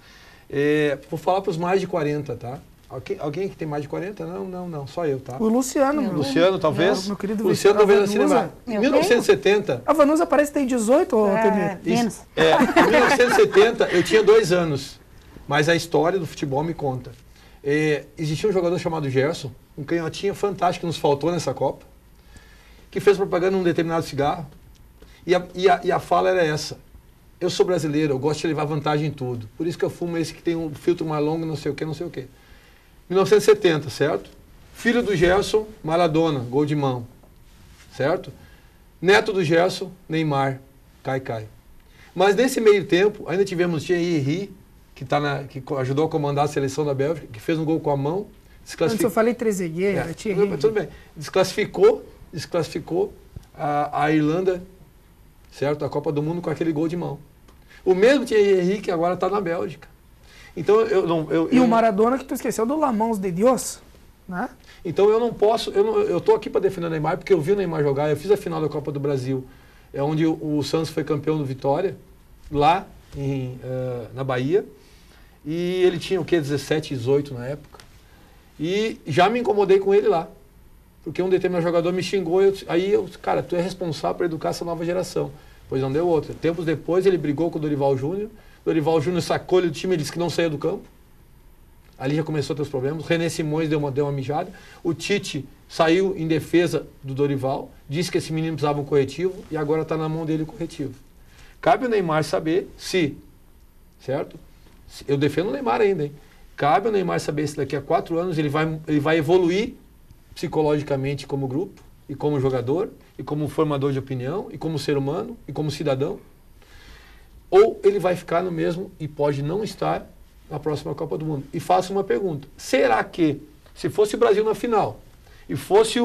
Vou falar para os mais de 40, tá? Alguém que tem mais de 40? Não, só eu, tá? O Luciano. Luciano, talvez. Meu querido o Luciano talvez não se lembrar. Em 1970... A Vanusa parece que tem 18, Temir. Menos. Em 1970, eu tinha 2 anos. Mas a história do futebol me conta. Existia um jogador chamado Gerson, um canhotinha fantástico que nos faltou nessa Copa, que fez propaganda num determinado cigarro. E a fala era essa: eu sou brasileiro, eu gosto de levar vantagem em tudo. Por isso que eu fumo esse que tem um filtro mais longo, não sei o quê. 1970, certo? Filho do Gerson, Maradona, gol de mão. Certo? Neto do Gerson, Neymar, Cai. Mas nesse meio tempo, ainda tivemos Thierry Henry, que ajudou a comandar a seleção da Bélgica, que fez um gol com a mão. Antes eu falei Trezeguet, Thierry. Tudo bem. Desclassificou a Irlanda, certo? A Copa do Mundo com aquele gol de mão. O mesmo Thierry Henry que agora está na Bélgica. Então E o Maradona que tu esqueceu do La Mãos de Dios, né? Então eu não posso, eu estou aqui para defender o Neymar porque eu vi o Neymar jogar, eu fiz a final da Copa do Brasil, onde o Santos foi campeão do Vitória, lá na Bahia, e ele tinha o quê, 17, 18 na época, e já me incomodei com ele lá, porque um determinado jogador me xingou, cara, tu é responsável por educar essa nova geração, pois não deu outra. Tempos depois ele brigou com o Dorival Júnior, Dorival Júnior sacou ele do time e disse que não saía do campo. Ali já começou a ter os problemas. René Simões deu uma mijada. O Tite saiu em defesa do Dorival, disse que esse menino precisava um corretivo e agora está na mão dele o corretivo. Cabe o Neymar saber certo? Eu defendo o Neymar ainda, hein? Cabe o Neymar saber se daqui a 4 anos ele vai evoluir psicologicamente como grupo, e como jogador, e como formador de opinião, e como ser humano, e como cidadão. Ou ele vai ficar no mesmo e pode não estar na próxima Copa do Mundo. E faço uma pergunta: será que, se fosse o Brasil na final, e fosse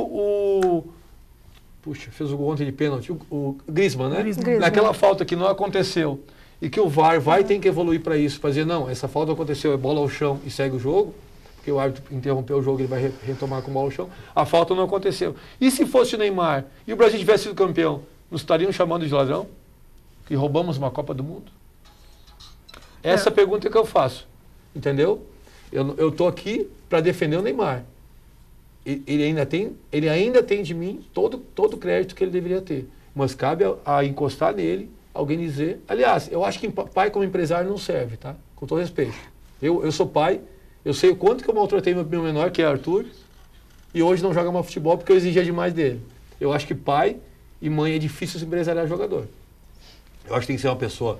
fez o gol ontem de pênalti, o Griezmann, né? Griezmann. Naquela falta que não aconteceu, e que o VAR vai ter que evoluir para isso, fazer, não, essa falta aconteceu, é bola ao chão e segue o jogo, porque o árbitro interrompeu o jogo, ele vai retomar com bola ao chão, a falta não aconteceu. E se fosse o Neymar, e o Brasil tivesse sido campeão, nos estariam chamando de ladrão? Que roubamos uma Copa do Mundo? Essa pergunta que eu faço, entendeu? Eu estou aqui para defender o Neymar. Ele ainda tem de mim todo o crédito que ele deveria ter. Mas cabe a encostar nele, alguém dizer... Aliás, eu acho que pai como empresário não serve, tá? Com todo respeito. Eu sou pai, eu sei o quanto que eu maltratei meu menor, que é Arthur, e hoje não joga mais futebol porque eu exigia demais dele. Eu acho que pai e mãe é difícil se empresariar jogador. Eu acho que tem que ser uma pessoa,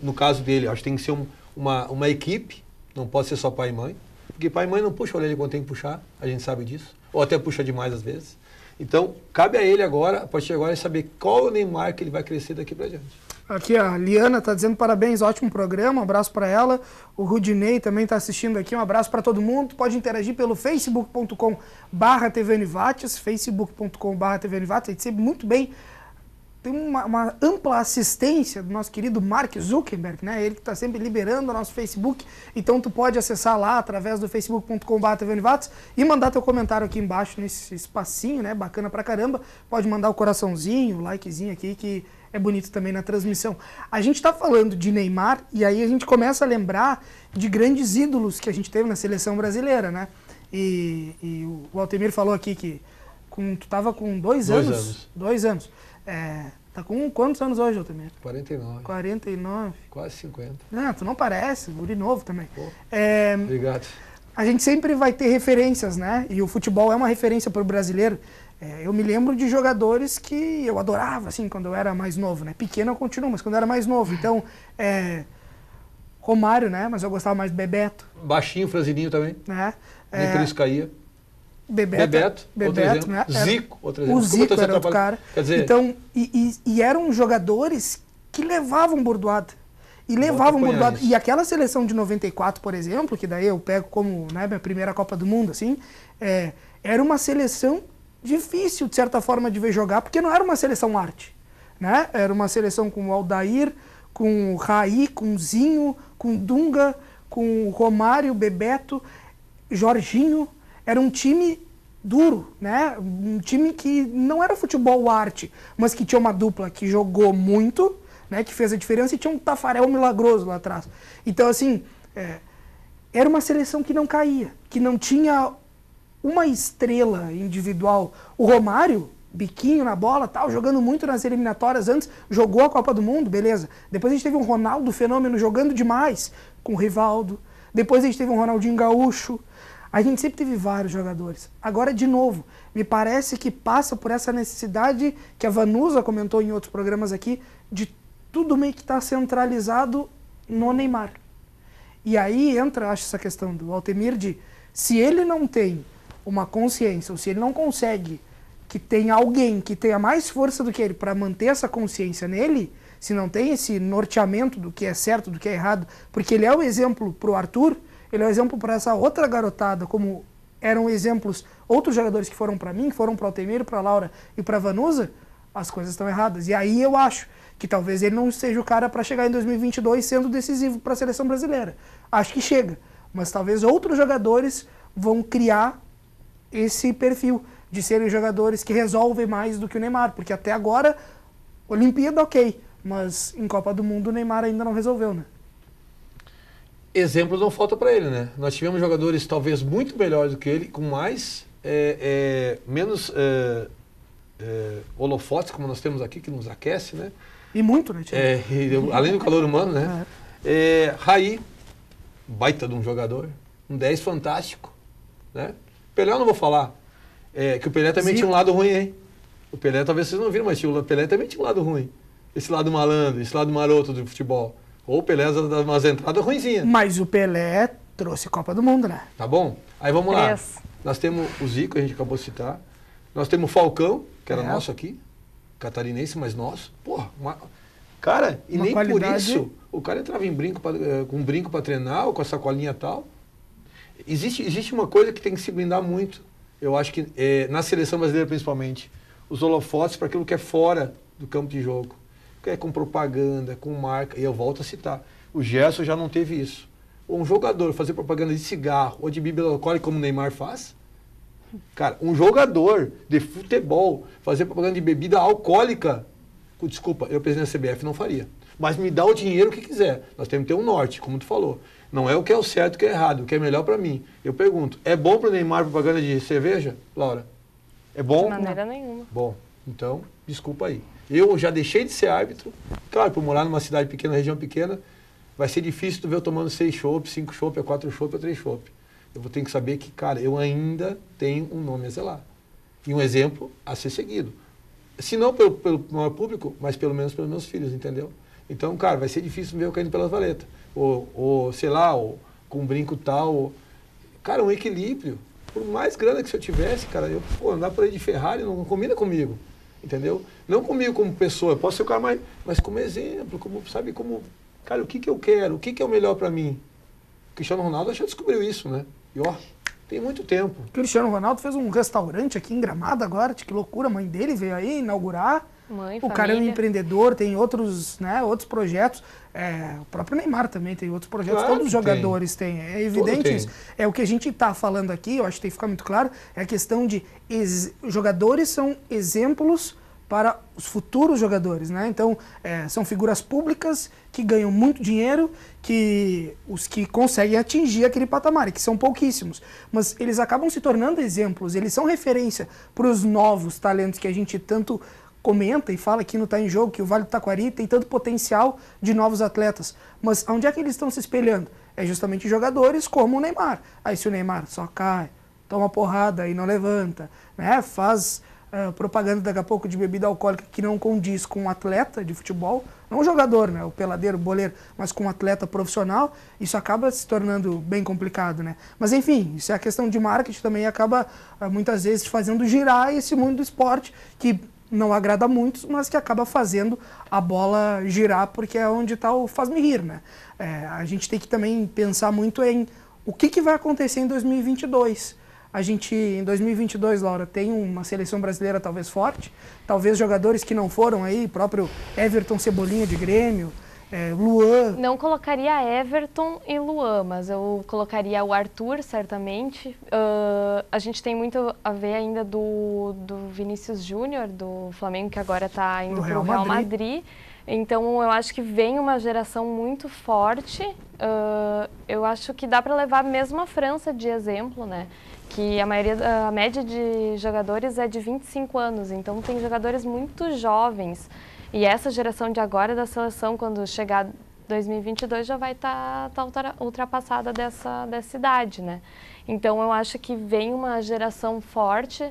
no caso dele, acho que tem que ser uma equipe, não pode ser só pai e mãe, porque pai e mãe não puxa a orelha quando tem que puxar, a gente sabe disso, ou até puxa demais às vezes. Então, cabe a ele agora, a partir de agora, saber qual é o Neymar que ele vai crescer daqui pra diante. Aqui a Liana está dizendo parabéns, ótimo programa, um abraço para ela. O Rudinei também está assistindo aqui, um abraço para todo mundo. Pode interagir pelo facebook.com/tvunivates, facebook.com/tvunivates, a gente sempre muito bem. Tem uma ampla assistência do nosso querido Mark Zuckerberg, né? Ele que está sempre liberando o nosso Facebook. Então tu pode acessar lá através do facebook.com/tvunivates e mandar teu comentário aqui embaixo nesse espacinho, né? Bacana pra caramba. Pode mandar o coraçãozinho, o likezinho aqui, que é bonito também na transmissão. A gente está falando de Neymar e aí a gente começa a lembrar de grandes ídolos que a gente teve na seleção brasileira, né? E o Altemir falou aqui que tu estava com 2 anos. 2 anos. Tá com quantos anos hoje, Altemir? 49. 49. Quase 50. Não, tu não parece, guri novo também. Obrigado. A gente sempre vai ter referências, né? E o futebol é uma referência para o brasileiro. Eu me lembro de jogadores que eu adorava, assim, quando eu era mais novo, né? Pequeno eu continuo, mas quando eu era mais novo. Então, Romário, né? Mas eu gostava mais do Bebeto. Baixinho, franzininho também. Né? Nem por isso caía. Bebeto, né? Zico, outro exemplo. O Zico era outro cara. Quer dizer, então, e eram jogadores que levavam bordoada. E levavam bordoada. E aquela seleção de 94, por exemplo, que daí eu pego como, né, minha primeira Copa do Mundo, assim, era uma seleção difícil, de certa forma, de ver jogar, porque não era uma seleção arte, né? Era uma seleção com o Aldair, com o Raí, com o Zinho, com o Dunga, com o Romário, Bebeto, Jorginho. Era um time duro, né? Um time que não era futebol arte, mas que tinha uma dupla que jogou muito, né? Que fez a diferença, e tinha um Tafarel milagroso lá atrás. Então, assim, era uma seleção que não caía, que não tinha uma estrela individual. O Romário, biquinho na bola, tal, jogando muito nas eliminatórias antes, jogou a Copa do Mundo, beleza. Depois a gente teve um Ronaldo Fenômeno jogando demais com o Rivaldo. Depois a gente teve um Ronaldinho Gaúcho. A gente sempre teve vários jogadores. Agora, de novo, me parece que passa por essa necessidade que a Vanusa comentou em outros programas aqui, de tudo meio que estar centralizado no Neymar. E aí entra, acho, essa questão do Altemir de, se ele não tem uma consciência, ou se ele não consegue que tenha alguém que tenha mais força do que ele para manter essa consciência nele, se não tem esse norteamento do que é certo, do que é errado, porque ele é o exemplo para o Arthur, ele é o exemplo para essa outra garotada, como eram exemplos outros jogadores que foram para mim, que foram para o Altemir, para a Laura e para a Vanusa, as coisas estão erradas. E aí eu acho que talvez ele não seja o cara para chegar em 2022 sendo decisivo para a seleção brasileira. Acho que chega, mas talvez outros jogadores vão criar esse perfil de serem jogadores que resolvem mais do que o Neymar, porque até agora, Olimpíada ok, mas em Copa do Mundo o Neymar ainda não resolveu, né? Exemplos não falta para ele, né? Nós tivemos jogadores talvez muito melhores do que ele, com mais, menos holofotes, como nós temos aqui, que nos aquece, né? E muito, né, além do calor humano, né? Raí, baita de um jogador, um 10 fantástico, né? Pelé eu não vou falar, que o Pelé também tinha um lado ruim, hein? O Pelé, talvez vocês não viram, mas o Pelé também tinha um lado ruim. Esse lado malandro, esse lado maroto do futebol. Ou o Pelé dá umas entradas ruinzinhas. Mas o Pelé trouxe Copa do Mundo, né? Tá bom? Aí vamos lá. Nós temos o Zico, a gente acabou de citar. Nós temos o Falcão, que era nosso aqui. Catarinense, mas nosso. Porra, cara, e nem por isso o cara entrava em brinco com um brinco para treinar, ou com a sacolinha e tal. Existe uma coisa que tem que se blindar muito. Eu acho que na seleção brasileira principalmente, os holofotes para aquilo que é fora do campo de jogo. Que é com propaganda, com marca, e eu volto a citar. O Gerson já não teve isso. Um jogador fazer propaganda de cigarro ou de bebida alcoólica como o Neymar faz, cara, um jogador de futebol fazer propaganda de bebida alcoólica, desculpa, eu presidente da CBF não faria. Mas me dá o dinheiro que quiser. Nós temos que ter um norte, como tu falou. Não é o que é o certo, o que é errado, o que é melhor para mim. Eu pergunto, é bom para o Neymar propaganda de cerveja, Laura? É bom? De maneira nenhuma. Bom, então, desculpa aí. Eu já deixei de ser árbitro. Claro, por morar numa cidade pequena, região pequena, vai ser difícil tu ver eu tomando 6 chopp, 5 chopp, 4 chopp, 3 chopp. Eu vou ter que saber que, cara, eu ainda tenho um nome a zelar. E um exemplo a ser seguido. Se não pelo maior público, mas pelo menos pelos meus filhos, entendeu? Então, cara, vai ser difícil ver eu caindo pelas valetas. Ou sei lá, com um brinco tal. Cara, um equilíbrio. Por mais grana que se eu tivesse, cara, andar por aí de Ferrari não combina comigo. Entendeu? Não comigo como pessoa, posso ser o cara mas como exemplo, como, cara, o que eu quero, o que é o melhor para mim? O Cristiano Ronaldo já descobriu isso, né? E tem muito tempo. O Cristiano Ronaldo fez um restaurante aqui em Gramado agora, que loucura, a mãe dele veio aí inaugurar. O cara é um empreendedor, tem outros projetos. O próprio Neymar também tem outros projetos, claro, todos os jogadores têm. É evidente isso. É o que a gente está falando aqui, eu acho que tem que ficar muito claro, é a questão de jogadores são exemplos para os futuros jogadores, né? Então, são figuras públicas que ganham muito dinheiro, os que conseguem atingir aquele patamar, e que são pouquíssimos. Mas eles acabam se tornando exemplos, eles são referência para os novos talentos que a gente tanto comenta e fala aqui no Tá em Jogo, que o Vale do Taquari tem tanto potencial de novos atletas. Mas onde é que eles estão se espelhando? É justamente jogadores como o Neymar. Aí se o Neymar só cai, toma porrada e não levanta, né? Faz propaganda daqui a pouco de bebida alcoólica que não condiz com um atleta de futebol, não um jogador, né? O peladeiro, o boleiro, mas com um atleta profissional, isso acaba se tornando bem complicado, né? Mas enfim, isso é a questão de marketing também, acaba muitas vezes fazendo girar esse mundo do esporte, que não agrada a muitos, mas que acaba fazendo a bola girar, porque é onde está o faz-me rir, né? A gente tem que também pensar muito em o que vai acontecer em 2022. A gente, em 2022, Laura, tem uma seleção brasileira talvez forte, talvez jogadores que não foram aí, próprio Everton Cebolinha de Grêmio, Luan. Não colocaria Everton e Luan, mas eu colocaria o Arthur, certamente. A gente tem muito a ver ainda do Vinícius Júnior, do Flamengo, que agora está indo para o Real Madrid. Então, eu acho que vem uma geração muito forte. Eu acho que dá para levar mesmo a França de exemplo, né? Que a média de jogadores é de 25 anos. Então, tem jogadores muito jovens. E essa geração de agora da seleção, quando chegar 2022, já vai estar ultrapassada dessa idade, né? Então, eu acho que vem uma geração forte.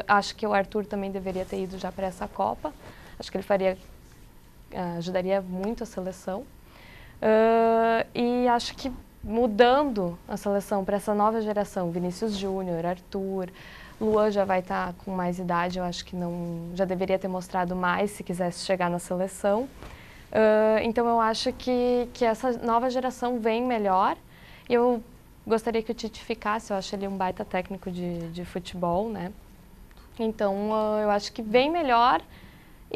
Acho que o Arthur também deveria ter ido já para essa Copa. Acho que ele ajudaria muito a seleção. E acho que mudando a seleção para essa nova geração, Vinícius Júnior, Arthur, Luan já vai estar com mais idade, eu acho que já deveria ter mostrado mais se quisesse chegar na seleção. Então eu acho que essa nova geração vem melhor. Eu gostaria que o Tite ficasse, eu acho ele um baita técnico de futebol, né? Então eu acho que vem melhor.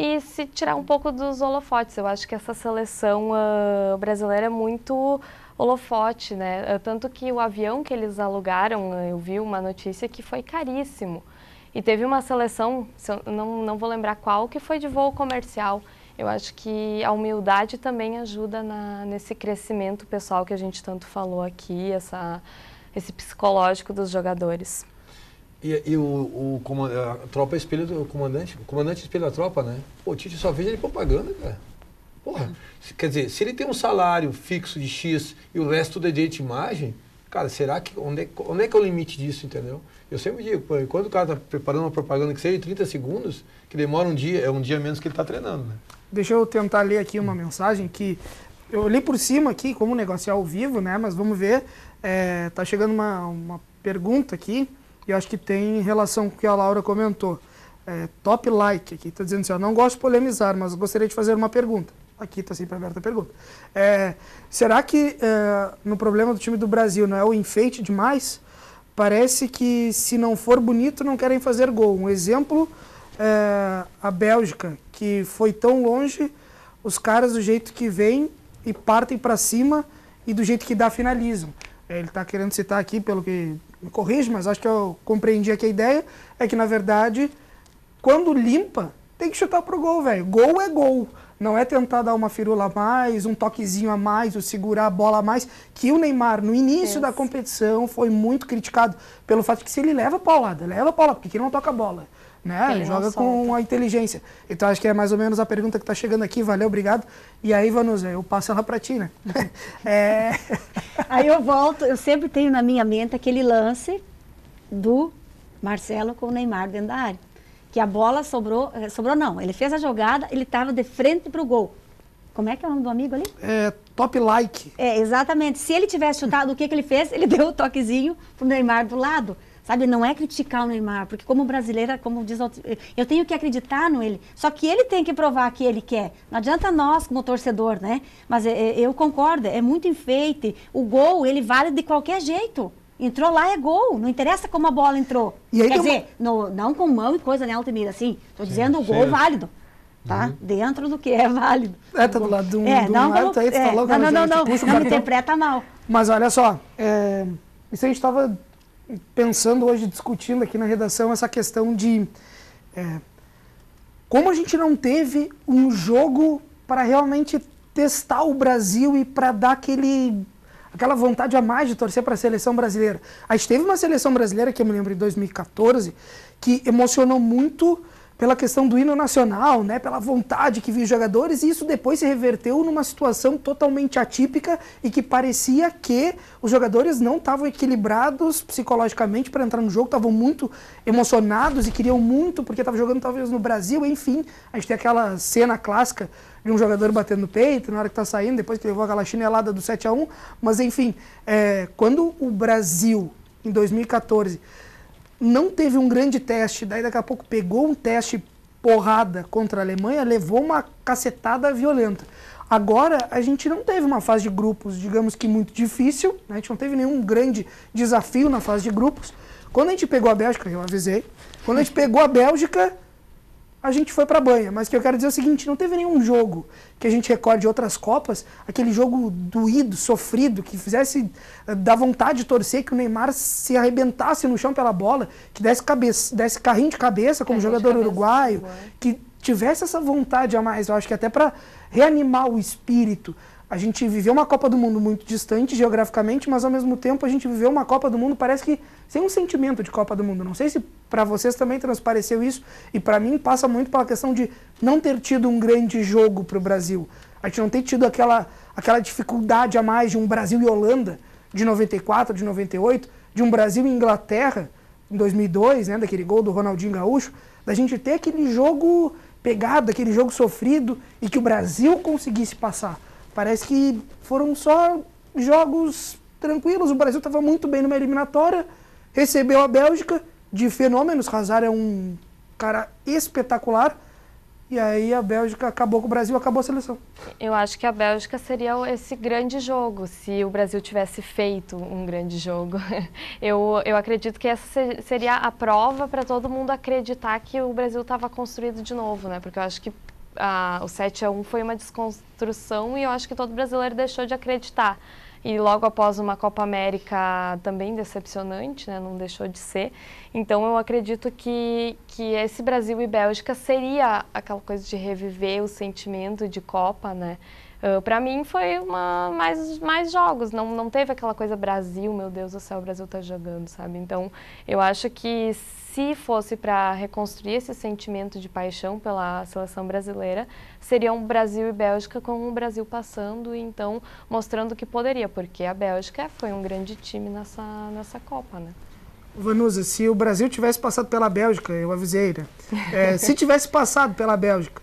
E se tirar um pouco dos holofotes, eu acho que essa seleção brasileira é muito holofote, né? Tanto que o avião que eles alugaram, eu vi uma notícia que foi caríssimo. E teve uma seleção, não vou lembrar qual, que foi de voo comercial. Eu acho que a humildade também ajuda nesse crescimento pessoal que a gente tanto falou aqui, esse psicológico dos jogadores. E a tropa é espelho do comandante. O comandante espelha a tropa, né? Pô, o Tite só fez ele propaganda, cara. Porra, quer dizer, se ele tem um salário fixo de X e o resto tudo é direito de imagem, cara, será que onde é que é o limite disso, entendeu? Eu sempre digo, pô, quando o cara tá preparando uma propaganda que seja de 30 segundos, que demora um dia, é um dia menos que ele tá treinando, né? Deixa eu tentar ler aqui uma mensagem que eu li por cima aqui, como negócio é ao vivo, né? Mas vamos ver, tá chegando uma pergunta aqui. E eu acho que tem relação com o que a Laura comentou. Top like aqui, está dizendo assim, eu não gosto de polemizar, mas gostaria de fazer uma pergunta. Aqui está sempre aberta a pergunta. Será que no problema do time do Brasil não é o enfeite demais? Parece que se não for bonito não querem fazer gol. Um exemplo, a Bélgica, que foi tão longe, os caras do jeito que vêm e partem para cima e do jeito que dá finalizam. Ele está querendo citar aqui, pelo que me corrige, mas acho que eu compreendi aqui a ideia, é que, na verdade, quando limpa, tem que chutar pro gol, velho. Gol é gol. Não é tentar dar uma firula a mais, um toquezinho a mais, ou segurar a bola a mais, que o Neymar, no início da competição, foi muito criticado pelo fato de que se ele leva paulada, porque aqui não toca a bola. Né? Ele joga com a inteligência. Então acho que é mais ou menos a pergunta que está chegando aqui. Valeu, obrigado. E aí, Vanusa, eu passo ela para ti, né? Aí eu volto, eu sempre tenho na minha mente aquele lance do Marcelo com o Neymar dentro da área. Que a bola sobrou não, ele fez a jogada, ele estava de frente para o gol. Como é que é o nome do amigo ali? Top like. Exatamente. Se ele tivesse chutado, o que ele fez? Ele deu o toquezinho pro Neymar do lado. Sabe, não é criticar o Neymar, porque como brasileira, como diz eu tenho que acreditar no ele. Só que ele tem que provar que ele quer. Não adianta nós, como torcedor, né? Mas eu concordo, é muito enfeite. O gol, ele vale de qualquer jeito. Entrou lá, é gol. Não interessa como a bola entrou. E aí, quer dizer, não com mão e coisa, né, Altemir? Assim, tô dizendo o gol válido. Tá? Dentro do que é válido. Tá do lado de um árbitro aí, tu tá louco? Não me interpreta mal. Mas olha só, isso a gente estava pensando hoje, discutindo aqui na redação, essa questão de como a gente não teve um jogo para realmente testar o Brasil e para dar aquela vontade a mais de torcer para a seleção brasileira. A gente teve uma seleção brasileira, que eu me lembro, em 2014, que emocionou muito pela questão do hino nacional, né, pela vontade que viu os jogadores, e isso depois se reverteu numa situação totalmente atípica e que parecia que os jogadores não estavam equilibrados psicologicamente para entrar no jogo, estavam muito emocionados e queriam muito, porque estavam jogando talvez no Brasil, enfim. A gente tem aquela cena clássica de um jogador batendo no peito na hora que está saindo, depois que levou aquela chinelada do 7-1, mas enfim, quando o Brasil, em 2014, não teve um grande teste, daí daqui a pouco pegou um teste porrada contra a Alemanha, levou uma cacetada violenta. Agora, a gente não teve uma fase de grupos, digamos que muito difícil, né? A gente não teve nenhum grande desafio na fase de grupos. Quando a gente pegou a Bélgica, eu avisei, quando a gente pegou a Bélgica, a gente foi pra banha. Mas o que eu quero dizer é o seguinte, não teve nenhum jogo que a gente recorde de outras Copas, aquele jogo doído, sofrido, que fizesse dar vontade de torcer, que o Neymar se arrebentasse no chão pela bola, que desse carrinho de cabeça como jogador uruguaio, que tivesse essa vontade a mais, eu acho que até para reanimar o espírito. A gente viveu uma Copa do Mundo muito distante geograficamente, mas ao mesmo tempo a gente viveu uma Copa do Mundo, parece que sem um sentimento de Copa do Mundo. Não sei se para vocês também transpareceu isso, e para mim passa muito pela questão de não ter tido um grande jogo para o Brasil. A gente não ter tido aquela dificuldade a mais de um Brasil e Holanda, de 94, de 98, de um Brasil e Inglaterra, em 2002, né, daquele gol do Ronaldinho Gaúcho, da gente ter aquele jogo pegado, aquele jogo sofrido, e que o Brasil conseguisse passar. Parece que foram só jogos tranquilos. O Brasil estava muito bem numa eliminatória, recebeu a Bélgica de fenômenos. Hazard é um cara espetacular. E aí a Bélgica acabou com o Brasil, acabou a seleção. Eu acho que a Bélgica seria esse grande jogo, se o Brasil tivesse feito um grande jogo. Eu acredito que essa seria a prova para todo mundo acreditar que o Brasil estava construído de novo, né? Porque eu acho que o 7-1 foi uma desconstrução e eu acho que todo brasileiro deixou de acreditar. E logo após uma Copa América também decepcionante, né? Não deixou de ser. Então eu acredito que esse Brasil e Bélgica seria aquela coisa de reviver o sentimento de Copa, né? Para mim foi mais jogos, não teve aquela coisa Brasil, meu Deus do céu, o Brasil tá jogando, sabe? Então eu acho que se fosse para reconstruir esse sentimento de paixão pela seleção brasileira, seria um Brasil e Bélgica com o Brasil passando e então mostrando que poderia, porque a Bélgica foi um grande time nessa Copa, né? Vanusa, se o Brasil tivesse passado pela Bélgica, eu avisei, né? Se tivesse passado pela Bélgica,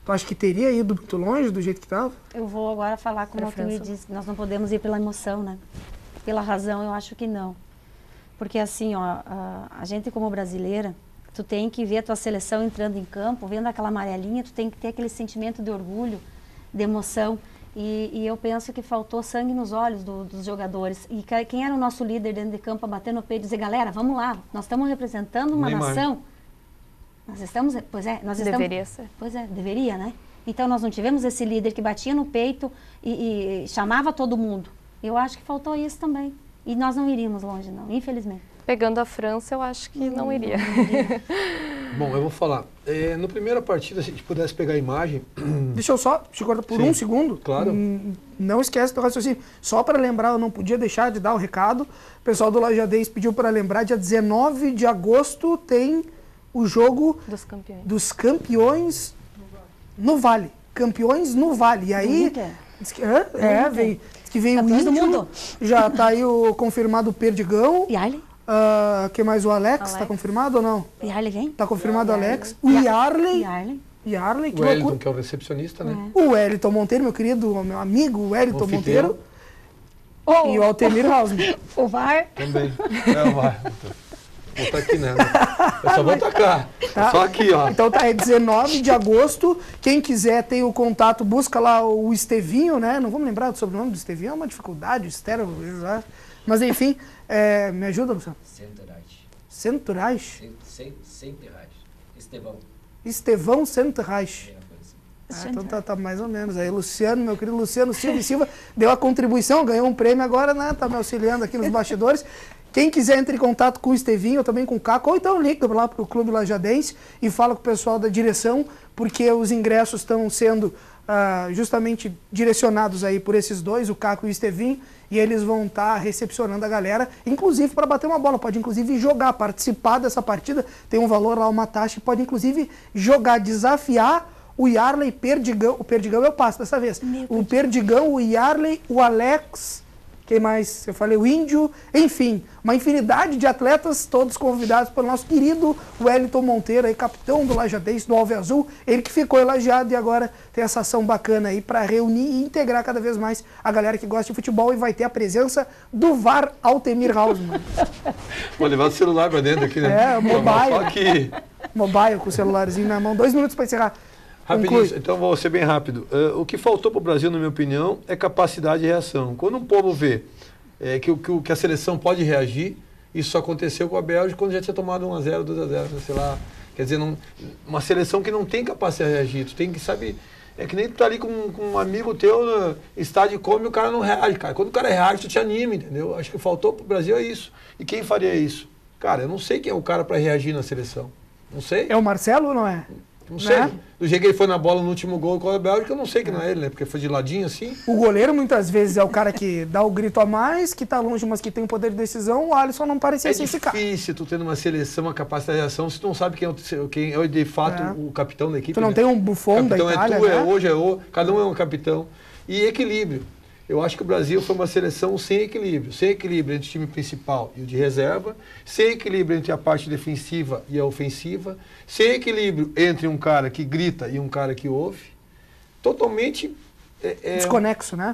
tu acha que teria ido muito longe do jeito que estava? Eu vou agora falar como o Altemir disse, nós não podemos ir pela emoção, né? Pela razão, eu acho que não. Porque assim, ó, a gente como brasileira, tu tem que ver a tua seleção entrando em campo, vendo aquela amarelinha, tu tem que ter aquele sentimento de orgulho, de emoção. E eu penso que faltou sangue nos olhos dos jogadores. E quem era o nosso líder dentro de campo a bater no peito e dizer, galera, vamos lá, nós estamos representando uma nação. Nós estamos, Deveria ser. Pois é, deveria, né? Então nós não tivemos esse líder que batia no peito e chamava todo mundo. Eu acho que faltou isso também. E nós não iríamos longe, não, infelizmente. Pegando a França, eu acho que não iria. Bom, eu vou falar. Na primeira partida, se a gente pudesse pegar a imagem... Deixa eu só te cortar por um segundo. Claro. Não esquece do raciocínio. Só para lembrar, eu não podia deixar de dar o recado. O pessoal do Lajadense pediu para lembrar, dia 19 de agosto tem o jogo dos campeões no Vale. Campeões no Vale. E aí... veio... que veio o Índio, já está aí o confirmado o Perdigão. E Arley? Que mais o Alex? Está confirmado ou não? E Arley vem? Está confirmado o Alex. O Yarley. Que o Wellington, que é o recepcionista, né? O Wellington Monteiro, meu querido, meu amigo, o Wellington Monteiro. E o Altemir Hausmann. O VAR. Também. O VAR. Vou estar aqui, né? Eu só vou tacar. Tá. Só aqui, ó. Então tá, é 19 de agosto. Quem quiser tem o contato, busca lá o Estevinho, né? Não vamos lembrar do sobrenome do Estevinho, é uma dificuldade, Estero, mas enfim, me ajuda, Luciano? Centurais? Estevão Centurais. Então tá mais ou menos. Aí Luciano, meu querido Luciano Silva deu a contribuição, ganhou um prêmio agora, né? Tá me auxiliando aqui nos bastidores. Quem quiser entre em contato com o Estevinho, ou também com o Caco, ou então liga lá para o Clube Lajadense e fala com o pessoal da direção, porque os ingressos estão sendo justamente direcionados aí por esses dois, o Caco e o Estevinho, e eles vão estar recepcionando a galera, inclusive para bater uma bola, pode inclusive jogar, participar dessa partida, tem um valor lá, uma taxa, pode inclusive jogar, desafiar o Yarley, Perdigão, o Perdigão eu passo dessa vez, o Perdigão, o Yarley, o Alex... Quem mais? Eu falei o Índio, enfim, uma infinidade de atletas, todos convidados pelo nosso querido Wellington Monteiro, aí, capitão do Lajadense, do Alve Azul, ele que ficou elogiado e agora tem essa ação bacana aí para reunir e integrar cada vez mais a galera que gosta de futebol e vai ter a presença do VAR Altemir Hausmann. Vou levar o celular para dentro aqui, né? Mobile. Só aqui. Mobile com o celularzinho na mão, 2 minutos para encerrar. Rapidinho, então vou ser bem rápido. O que faltou para o Brasil, na minha opinião, é capacidade de reação. Quando um povo vê que a seleção pode reagir, isso aconteceu com a Bélgica quando já tinha tomado 1-0, 2-0, sei lá. Quer dizer, uma seleção que não tem capacidade de reagir, tu tem que, sabe, é que nem tu tá ali com um amigo teu no estádio e come e o cara não reage, cara. Quando o cara reage, tu te anima, entendeu? Acho que faltou para o Brasil é isso. E quem faria isso? Cara, eu não sei quem é o cara para reagir na seleção. Não sei. É o Marcelo ou não é? Não sei. Né? Do jeito que ele foi na bola no último gol com a Bélgica, eu não sei que não é ele, né? Porque foi de ladinho assim. O goleiro muitas vezes é o cara que dá o grito a mais, que tá longe, mas que tem o poder de decisão. O Alisson não parecia ser esse cara. É difícil tu ter numa seleção uma capacidade de ação se tu não sabe quem é de fato o capitão da equipe. Tu não né? tem um Buffon da Itália, tu, né? hoje é o, cada um é um capitão. E equilíbrio. Eu acho que o Brasil foi uma seleção sem equilíbrio. Sem equilíbrio entre o time principal e o de reserva. Sem equilíbrio entre a parte defensiva e a ofensiva. Sem equilíbrio entre um cara que grita e um cara que ouve. Totalmente... desconexo, né?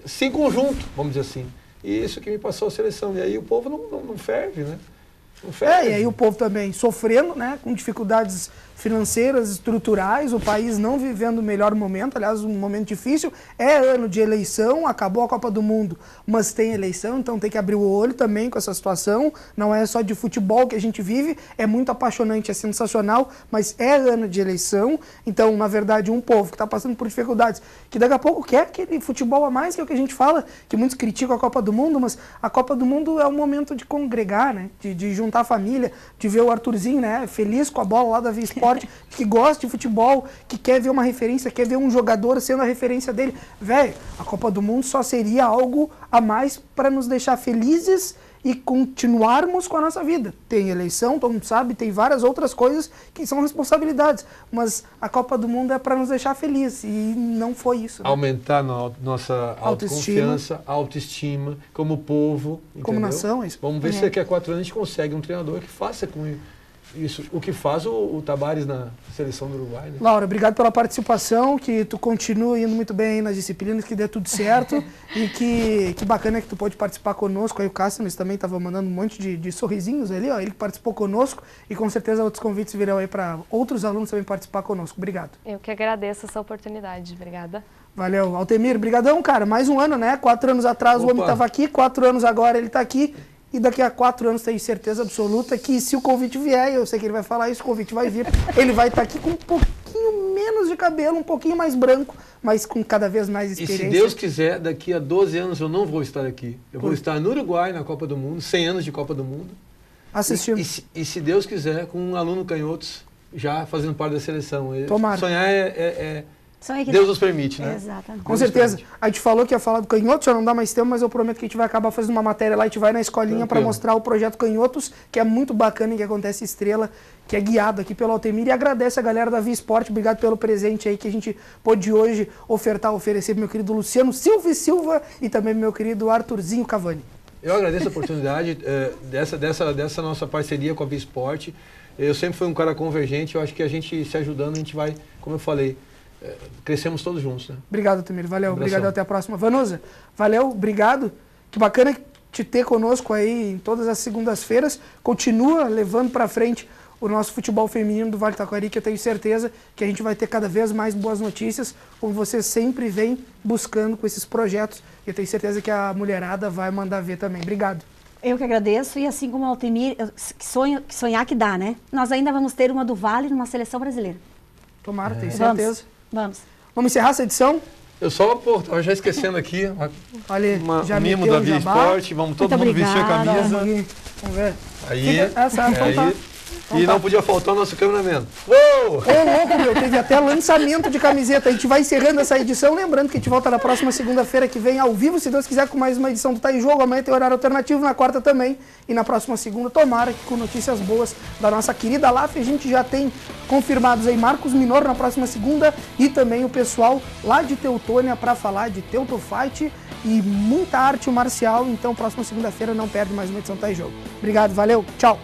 Sem conjunto, vamos dizer assim. E isso que me passou a seleção. E aí o povo não ferve, né? Não ferve. E aí o povo também sofrendo, né? Com dificuldades financeiras, estruturais, o país não vivendo o melhor momento, aliás, um momento difícil. É ano de eleição, acabou a Copa do Mundo, mas tem eleição, então tem que abrir o olho também com essa situação. Não é só de futebol que a gente vive, é muito apaixonante, é sensacional, mas é ano de eleição. Então, na verdade, um povo que está passando por dificuldades, que daqui a pouco quer aquele futebol a mais, que é o que a gente fala, que muitos criticam a Copa do Mundo, mas a Copa do Mundo é um momento de congregar, né? De juntar a família, de ver o Arthurzinho, né? Feliz com a bola lá da Via Sport, que gosta de futebol, que quer ver uma referência, quer ver um jogador sendo a referência dele. Velho, a Copa do Mundo só seria algo a mais para nos deixar felizes e continuarmos com a nossa vida. Tem eleição, todo mundo sabe, tem várias outras coisas que são responsabilidades, mas a Copa do Mundo é para nos deixar felizes e não foi isso. Né? Aumentar nossa autoconfiança, autoestima, como povo, como entendeu? nação. Isso. Vamos ver se daqui a 4 anos a gente consegue um treinador que faça com isso, o que faz o Tabárez na seleção do Uruguai. Né? Laura, obrigado pela participação, que tu continue indo muito bem aí nas disciplinas, que dê tudo certo e que bacana que tu pode participar conosco. Aí o Cássio também estava mandando um monte de sorrisinhos ali, ó, ele que participou conosco e com certeza outros convites virão aí para outros alunos também participar conosco. Obrigado. Eu que agradeço essa oportunidade. Obrigada. Valeu. Altemir, brigadão, cara. Mais um ano, né? 4 anos atrás o homem estava aqui, 4 anos agora ele está aqui. E daqui a 4 anos tenho certeza absoluta que se o convite vier, eu sei que ele vai falar isso, o convite vai vir, ele vai estar aqui com um pouquinho menos de cabelo, um pouquinho mais branco, mas com cada vez mais experiência. E se Deus quiser, daqui a 12 anos eu não vou estar aqui. Eu vou estar no Uruguai, na Copa do Mundo, 100 anos de Copa do Mundo. Assistindo. E se Deus quiser, com um aluno canhotos, já fazendo parte da seleção. Tomara. Sonhar Deus nos permite, né? Exatamente. Com certeza. A gente falou que ia falar do Canhotos, já não dá mais tempo, mas eu prometo que a gente vai acabar fazendo uma matéria lá, a gente vai na escolinha para mostrar o projeto Canhotos, que é muito bacana e que acontece Estrela, que é guiado aqui pelo Altemir. E agradece a galera da Via Sport, obrigado pelo presente aí que a gente pôde hoje oferecer pro meu querido Luciano Silva e também pro meu querido Arthurzinho Cavani. Eu agradeço a oportunidade dessa nossa parceria com a Via Sport. Eu sempre fui um cara convergente, eu acho que a gente se ajudando, a gente vai, como eu falei, crescemos todos juntos, né? Obrigado, Altemir. Valeu. Obrigado, até a próxima. Vanusa, valeu, obrigado. Que bacana te ter conosco aí em todas as segundas-feiras. Continua levando para frente o nosso futebol feminino do Vale do Taquari, que eu tenho certeza que a gente vai ter cada vez mais boas notícias, como você sempre vem buscando com esses projetos. Eu tenho certeza que a mulherada vai mandar ver também. Obrigado. Eu que agradeço, e assim como o Altemir, sonhar que dá, né? Nós ainda vamos ter uma do Vale numa seleção brasileira. Tomara, tenho certeza. Vamos encerrar essa edição? Eu só, estava já esquecendo aqui, já mimo da Via Sport, vamos todo mundo vestir a camisa. Vamos ver. Aí, e não podia faltar o nosso cameraman. Ô, louco, meu, teve até lançamento de camiseta. A gente vai encerrando essa edição, lembrando que a gente volta na próxima segunda-feira que vem ao vivo, se Deus quiser, com mais uma edição do Tá em Jogo. Amanhã tem horário alternativo, na quarta também. E na próxima segunda, tomara que com notícias boas da nossa querida LAF. A gente já tem confirmados aí Marcos Minor na próxima segunda e também o pessoal lá de Teutônia para falar de Teutofight e muita arte marcial. Então, próxima segunda-feira não perde mais uma edição do Tá em Jogo. Obrigado, valeu, tchau.